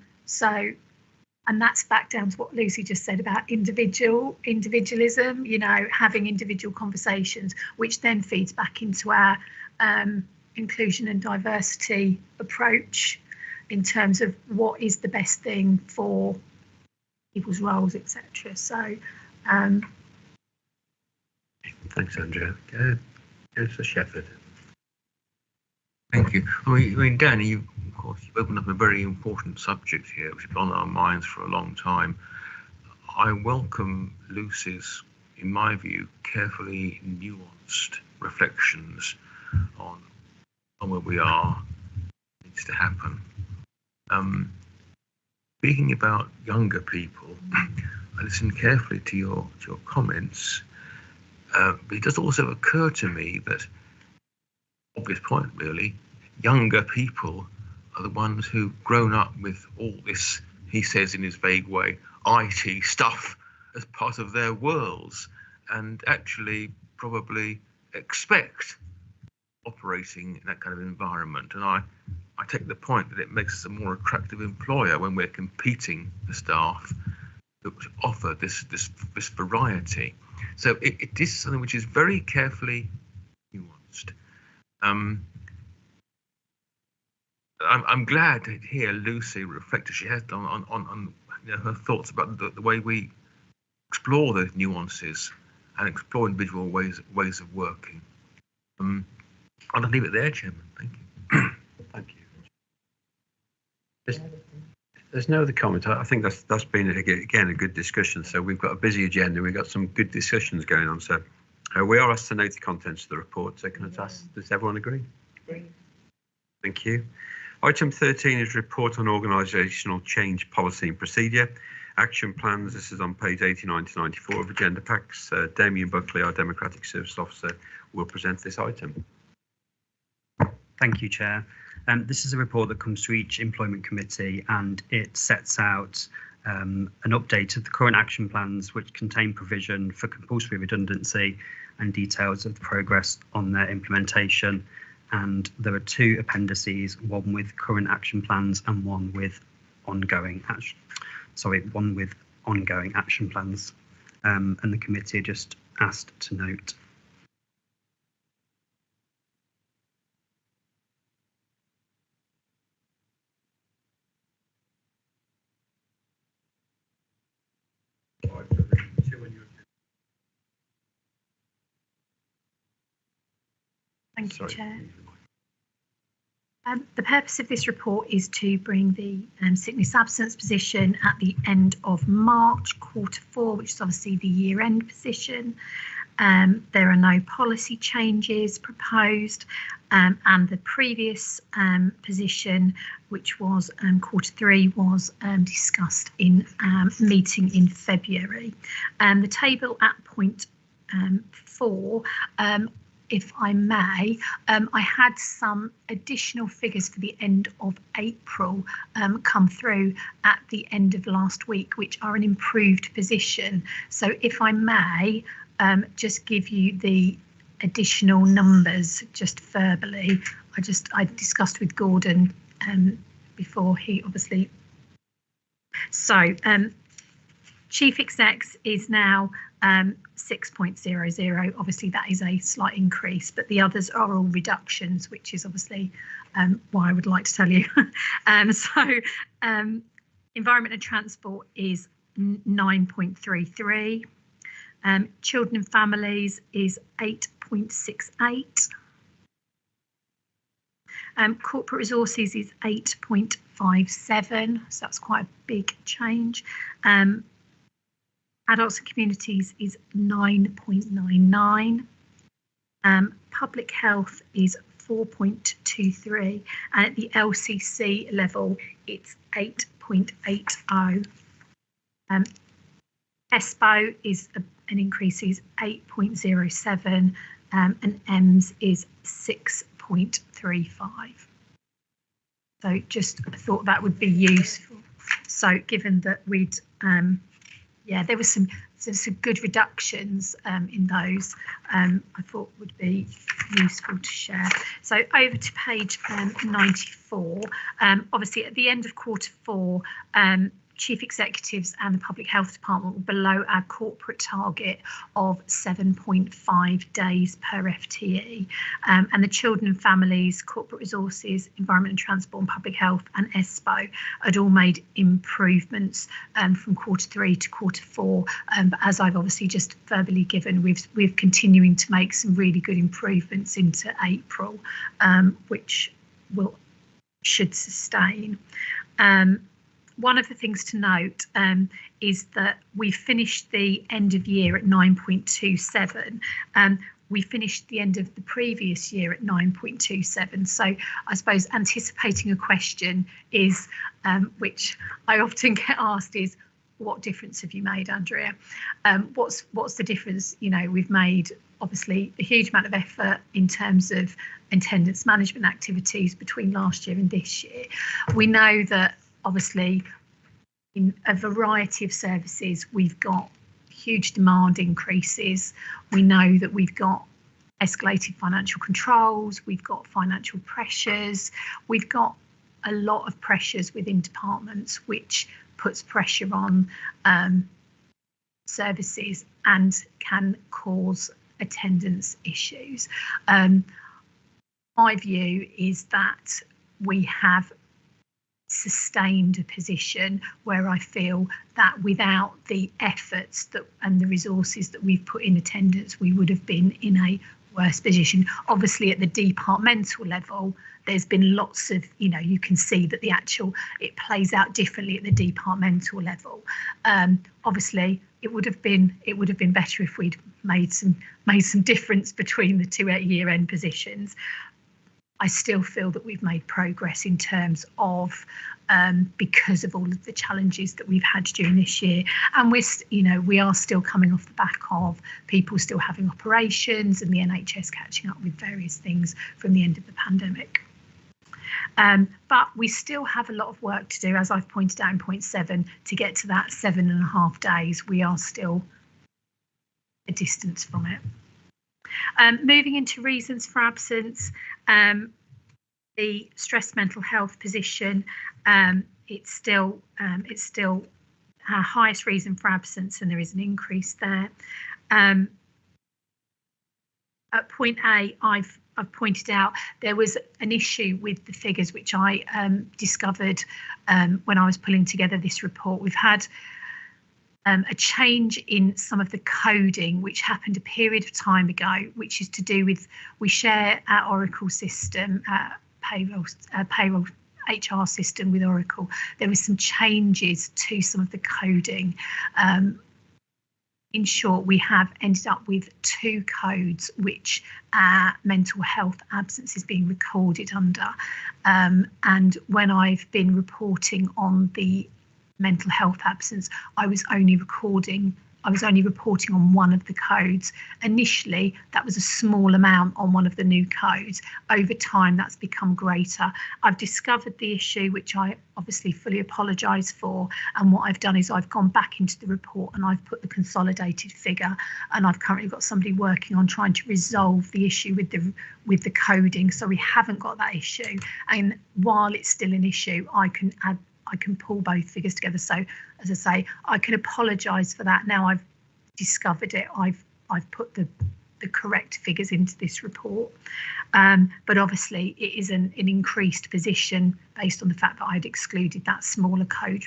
that's back down to what Lucy just said about individualism, having individual conversations, which then feeds back into our inclusion and diversity approach in terms of what is the best thing for people's roles, etc. So, thanks, Andrea. Go to Shepherd. Thank you. I mean, Danny, you've opened up a very important subject here, which has been on our minds for a long time. I welcome Lucy's, in my view, carefully nuanced reflections on where we are, needs to happen. Speaking about younger people, I listened carefully to your comments, but it does also occur to me that, obvious point really, younger people are the ones who've grown up with all this, he says in his vague way, IT stuff as part of their worlds, and actually probably expect operating in that kind of environment. And I take the point that it makes us a more attractive employer when we're competing for staff that offer this variety. So it is something which is very carefully nuanced. I'm glad to hear Lucy reflect, as she has done, on her thoughts about the way we explore those nuances and explore individual ways of working. I'll leave it there, Chairman. Thank you. Thank you. There's no other comment. I think that's been again a good discussion. So we've got a busy agenda. We've got some good discussions going on. So we are asked to note the contents of the report. So can I ask, does everyone agree? Thank you. Item 13 is report on organisational change policy and procedure. Action plans. This is on page 89 to 94 of agenda packs. Damien Buckley, our Democratic Service Officer, will present this item. Thank you, Chair. This is a report that comes to each employment committee, and it sets out an update of the current action plans, which contain provision for compulsory redundancy and details of the progress on their implementation. And there are two appendices, one with current action plans and one with ongoing ongoing action plans, and the committee are just asked to note. Thank you, Chair. The purpose of this report is to bring the sickness absence position at the end of March, Q4, which is obviously the year-end position. There are no policy changes proposed, and the previous position, which was Q3, was discussed in meeting in February. The table at point 4, if I may, I had some additional figures for the end of April come through at the end of last week, which are an improved position. So if I may, just give you the additional numbers just verbally. I discussed with Gordon before he obviously. So Chief Execs is now 6.00. Obviously that is a slight increase, but the others are all reductions, which is obviously why I would like to tell you. Environment and Transport is 9.33. Children and Families is 8.68. Corporate Resources is 8.57, so that's quite a big change. Adults and Communities is 9.99. Public Health is 4.23, and at the LCC level it's 8.80. ESPO is an increase is 8.07, and EMS is 6.35. So just thought that would be useful. So given that we'd there was some good reductions in those, I thought would be useful to share. So over to page 94. Obviously at the end of Q4, Chief Executives and the Public Health Department were below our corporate target of 7.5 days per FTE, and the Children and Families, Corporate Resources, Environment and Transport and Public Health and ESPO had all made improvements from Q3 to Q4, but as I've obviously just verbally given, we're continuing to make some really good improvements into April, which should sustain. One of the things to note is that we finished the end of year at 9.27. We finished the end of the previous year at 9.27. So I suppose anticipating a question is, which I often get asked, is what difference have you made, Andrea? What's the difference? You know, we've made obviously a huge amount of effort in terms of attendance management activities between last year and this year. We know that obviously in a variety of services we've got huge demand increases. We know that we've got escalated financial controls, we've got financial pressures, we've got a lot of pressures within departments, which puts pressure on services and can cause attendance issues. My view is that we have sustained a position where I feel that without the efforts and the resources that we've put in attendance, we would have been in a worse position. Obviously at the departmental level, there's been lots of, you can see that it plays out differently at the departmental level. Obviously it would have been better if we'd made some difference between the two year-end positions. I still feel that we've made progress in terms of because of all of the challenges that we've had during this year, and we are still coming off the back of people still having operations and the NHS catching up with various things from the end of the pandemic. But we still have a lot of work to do, as I've pointed out in point 7, to get to that 7.5 days. We are still a distance from it. Moving into reasons for absence, the stress mental health position, it's still our highest reason for absence, and there is an increase there. At point A, I've pointed out there was an issue with the figures which I discovered when I was pulling together this report. We've had a change in some of the coding which happened a period of time ago, which is to do with, we share our Oracle system, payroll HR system with Oracle. There was some changes to some of the coding. In short, we have ended up with 2 codes which our mental health absence is being recorded under. And when I've been reporting on the mental health absence, I was only reporting on one of the codes. Initially, that was a small amount on one of the new codes. Over time, that's become greater. I've discovered the issue, which I obviously fully apologise for. And what I've done is I've gone back into the report and I've put the consolidated figure. And I've currently got somebody working on trying to resolve the issue with the coding. So we haven't got that issue. And while it's still an issue, I can pull both figures together. So, as I say, I can apologise for that. Now I've discovered it, I've put the correct figures into this report. But obviously it is an increased position based on the fact that I'd excluded that smaller code.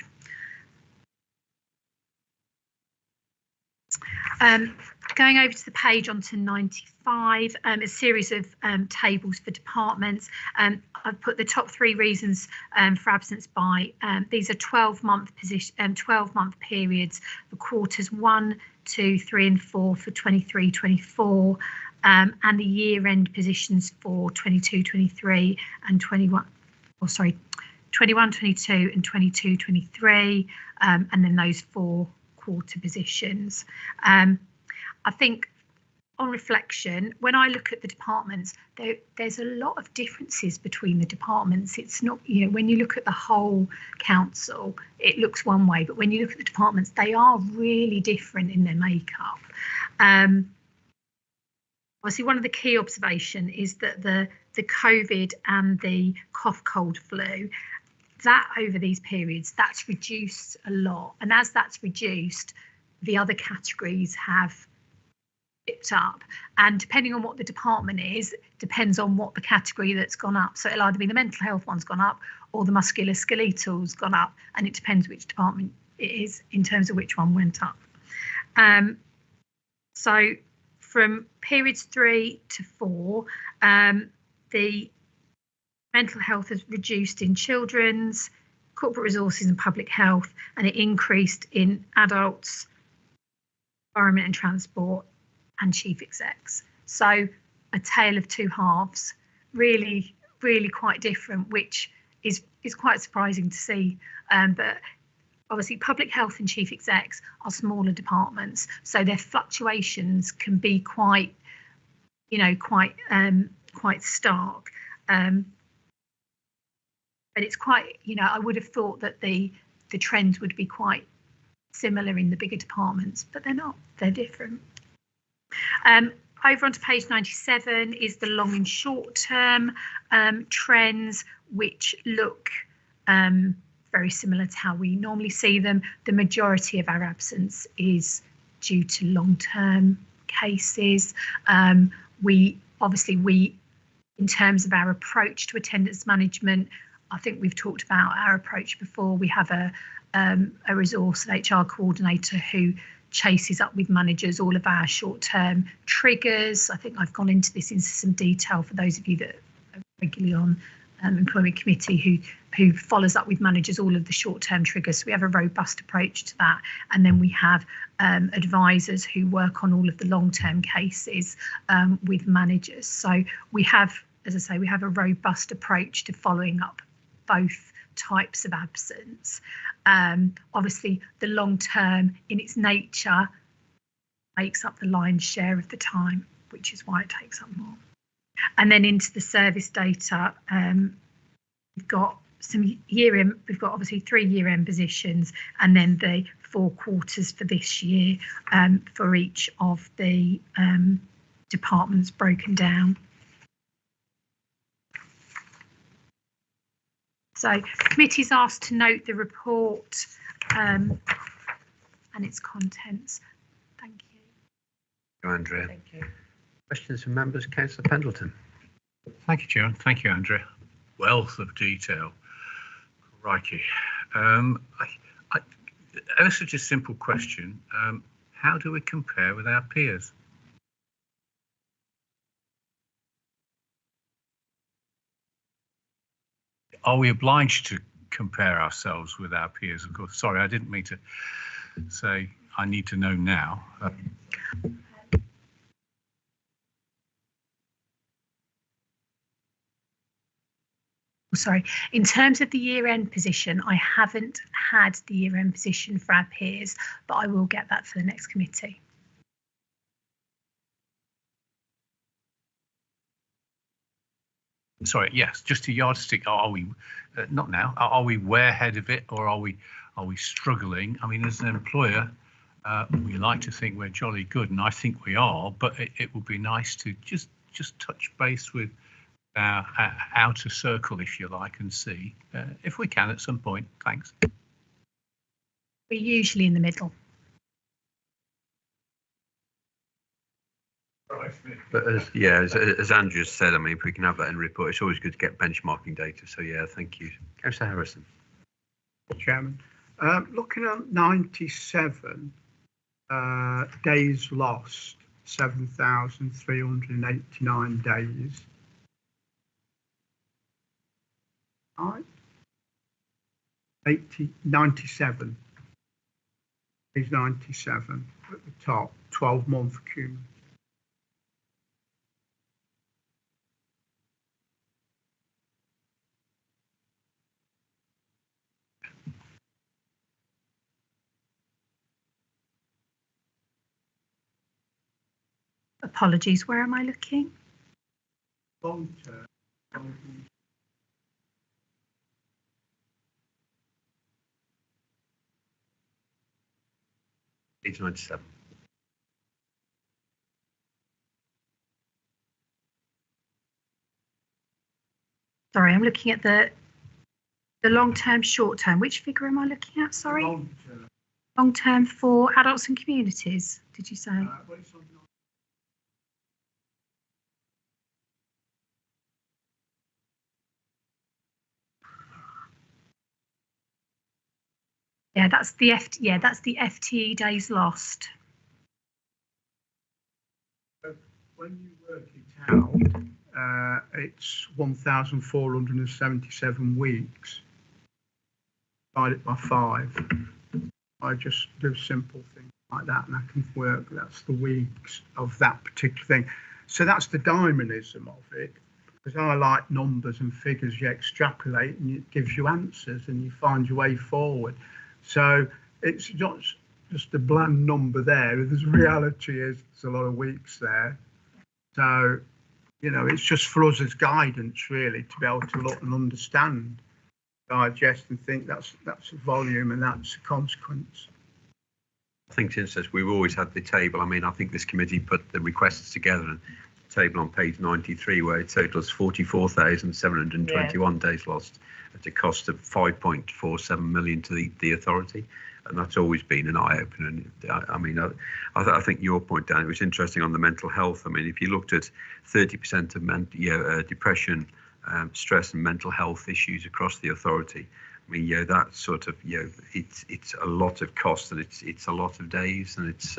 Going over to the page onto 95, a series of tables for departments. I've put the top 3 reasons for absence by, these are 12-month periods for quarters 1, 2, 3 and 4 for 23-24, and the year-end positions for 22-23 and 21, oh sorry, 21-22 and 22-23, and then those 4 quarter positions. I think on reflection, when I look at the departments, there's a lot of differences between the departments. It's not, you know, when you look at the whole council, it looks one way, but when you look at the departments, they are really different in their makeup. Obviously, one of the key observation is that the COVID and the cough, cold, flu, that over these periods, that's reduced a lot. And as that's reduced, the other categories have picked up. And depending on what the department is, depends on what the category that's gone up. So it'll either be the mental health one's gone up or the musculoskeletal's gone up. And it depends which department it is in terms of which one went up. So from periods 3 to 4, the mental health has reduced in children's, corporate resources and public health, and it increased in adults, environment and transport, and chief execs. So a tale of 2 halves, really, really quite different, which is quite surprising to see. But obviously public health and chief execs are smaller departments, so their fluctuations can be quite, you know, quite stark. But it's quite, you know, I would have thought that the trends would be quite similar in the bigger departments, but they're not, they're different. Over onto page 97 is the long and short term trends, which look very similar to how we normally see them. The majority of our absence is due to long-term cases. We, in terms of our approach to attendance management, I think we've talked about our approach before. We have a resource, an HR coordinator who chases up with managers all of our short-term triggers. I think I've gone into this in some detail for those of you that are regularly on employment committee who follows up with managers all of the short-term triggers. So we have a robust approach to that, and then we have advisors who work on all of the long-term cases with managers. So we have, as I say, we have a robust approach to following up both types of absence. Obviously, the long term in its nature makes up the lion's share of the time, which is why it takes up more. And then into the service data, we've got some year-end, we've got obviously 3 year-end positions, and then the 4 quarters for this year for each of the departments broken down. So committee's asked to note the report and its contents. Thank you. Andrea. Thank you. Questions from members? Councillor Pendleton. Thank you, Chair. Thank you, Andrea. Wealth of detail. Crikey. Ever such a simple question. How do we compare with our peers? Are we obliged to compare ourselves with our peers? Of course, sorry, I didn't mean to say I need to know now. Sorry, in terms of the year-end position, I haven't had the year-end position for our peers, but I will get that for the next committee. Sorry, yes, just a yardstick. Are we not now? Are we way ahead of it, or are we struggling? I mean, as an employer, we like to think we're jolly good, and I think we are. But it would be nice to just touch base with our outer circle, if you like, and see if we can at some point. Thanks. We're usually in the middle. But as Andrew said, I mean, if we can have that in report, it's always good to get benchmarking data. So yeah, thank you. Councillor Harrison. Chairman, looking at 97 days lost, 7,389 days. Right. 97. Is 97 at the top, 12-month cumulative. Apologies, where am I looking? Long term. Page 97. Sorry, I'm looking at the long-term, short-term. Which figure am I looking at? Sorry. Long-term. Long-term for adults and communities, did you say? Yeah, that's the FTE days lost. When you work it out, it's 1,477 weeks. Divide it by 5. I just do simple things like that, and I can work. That's the weeks of that particular thing. So that's the dynamism of it. Because I like numbers and figures. You extrapolate, and it gives you answers, and you find your way forward. So it's not just a bland number there. The reality is there's a lot of weeks there. So, you know, it's just for us as guidance, really, to be able to look and understand, digest and think that's a volume and that's a consequence. I think since we've always had the table. I mean, I think this committee put the requests together and the table on page 93 where it totals 44,721 days lost at a cost of 5.47 million to the authority, and that's always been an eye-opener. I mean, I think your point, Dan, it was interesting on the mental health. I mean, if you looked at 30% of depression, stress and mental health issues across the authority, I mean, that sort of, it's a lot of cost, and it's a lot of days, and it's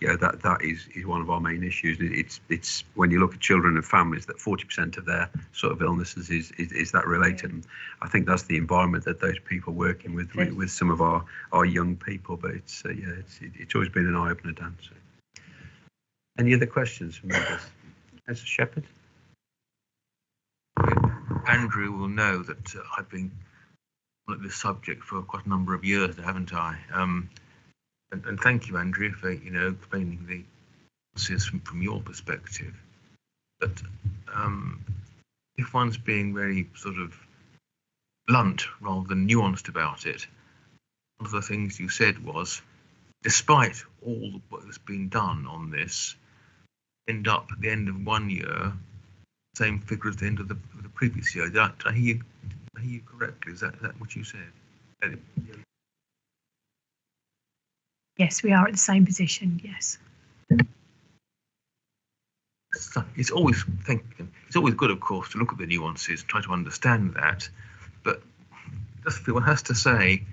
that is one of our main issues. It's when you look at children and families, that 40% of their sort of illnesses is that related. And I think that's the environment that those people working with some of our young people. But it's always been an eye opener, Dan. So. Any other questions from members? Councillor Shepherd. Andrew will know that I've been on this subject for quite a number of years, haven't I? And thank you, Andrea, for explaining the process from your perspective. But if one's being very sort of blunt rather than nuanced about it, one of the things you said was, despite all the work that's been done on this, end up at the end of 1 year, same figure as the end of the previous year. Did I hear you correctly? Is that what you said? Yes, we are at the same position. Yes. So it's always good, of course, to look at the nuances, try to understand that, but just feel one has to say,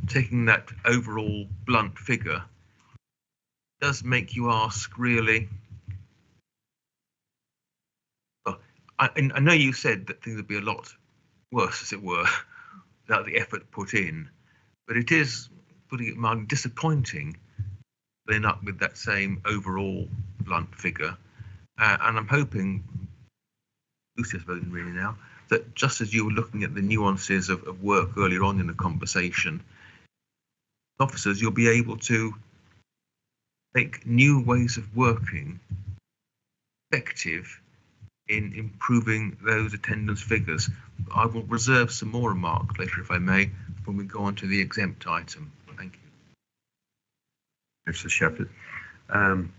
taking that overall blunt figure does make you ask, really. Well, I know you said that things would be a lot worse, as it were, without the effort put in, but it is, putting it mildly, disappointing to end up with that same overall blunt figure. And I'm hoping, Lucy, I suppose, really now, that just as you were looking at the nuances of work earlier on in the conversation, officers, you'll be able to make new ways of working effective in improving those attendance figures. I will reserve some more remarks later, if I may, when we go on to the exempt item. Thank you. Mr. Shepherd.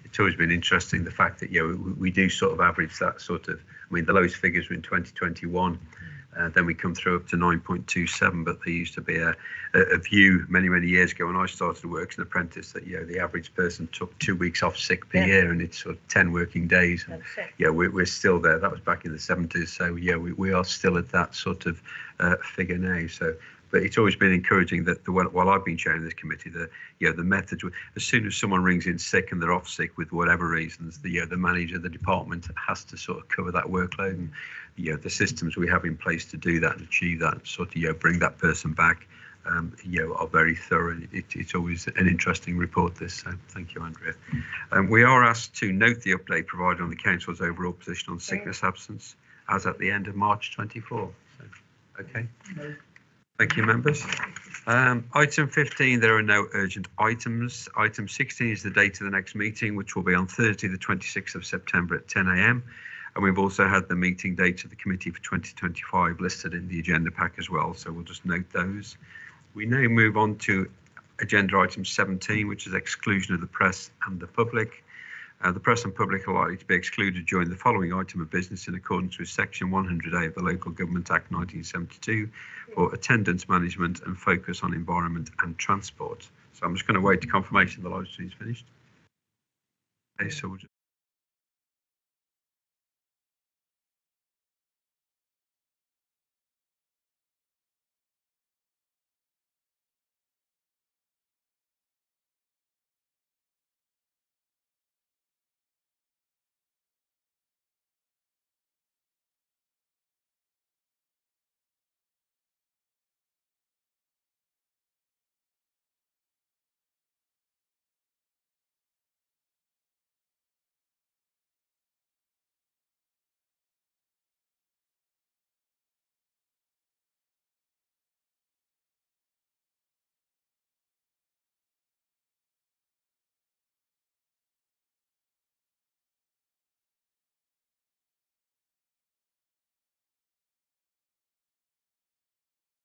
It's always been interesting, the fact that we do sort of average that sort of, I mean, the lowest figures were in 2021, then we come through up to 9.27, but there used to be a view many years ago when I started work as an apprentice that the average person took 2 weeks off sick per year, and it's sort of 10 working days. And, we're still there. That was back in the 70s, so we are still at that sort of figure now. So. But it's always been encouraging that while I've been chairing this committee, the methods, as soon as someone rings in sick and they're off sick with whatever reasons, the manager, the department has to sort of cover that workload, and the systems we have in place to do that and achieve that, sort of bring that person back, are very thorough. It's always an interesting report, this. So thank you, Andrea. We are asked to note the update provided on the council's overall position on sickness absence as at the end of March 24. So, okay. Thank you, members. Item 15, there are no urgent items. Item 16 is the date of the next meeting, which will be on Thursday, the 26th of September at 10 a.m. And we've also had the meeting date of the committee for 2025 listed in the agenda pack as well. So we'll just note those. We now move on to agenda item 17, which is exclusion of the press and the public. The press and public are likely to be excluded during the following item of business in accordance with Section 100A of the Local Government Act 1972 for attendance management and focus on environment and transport. So I'm just going to wait to confirmation the live stream is finished. Okay, so we'll just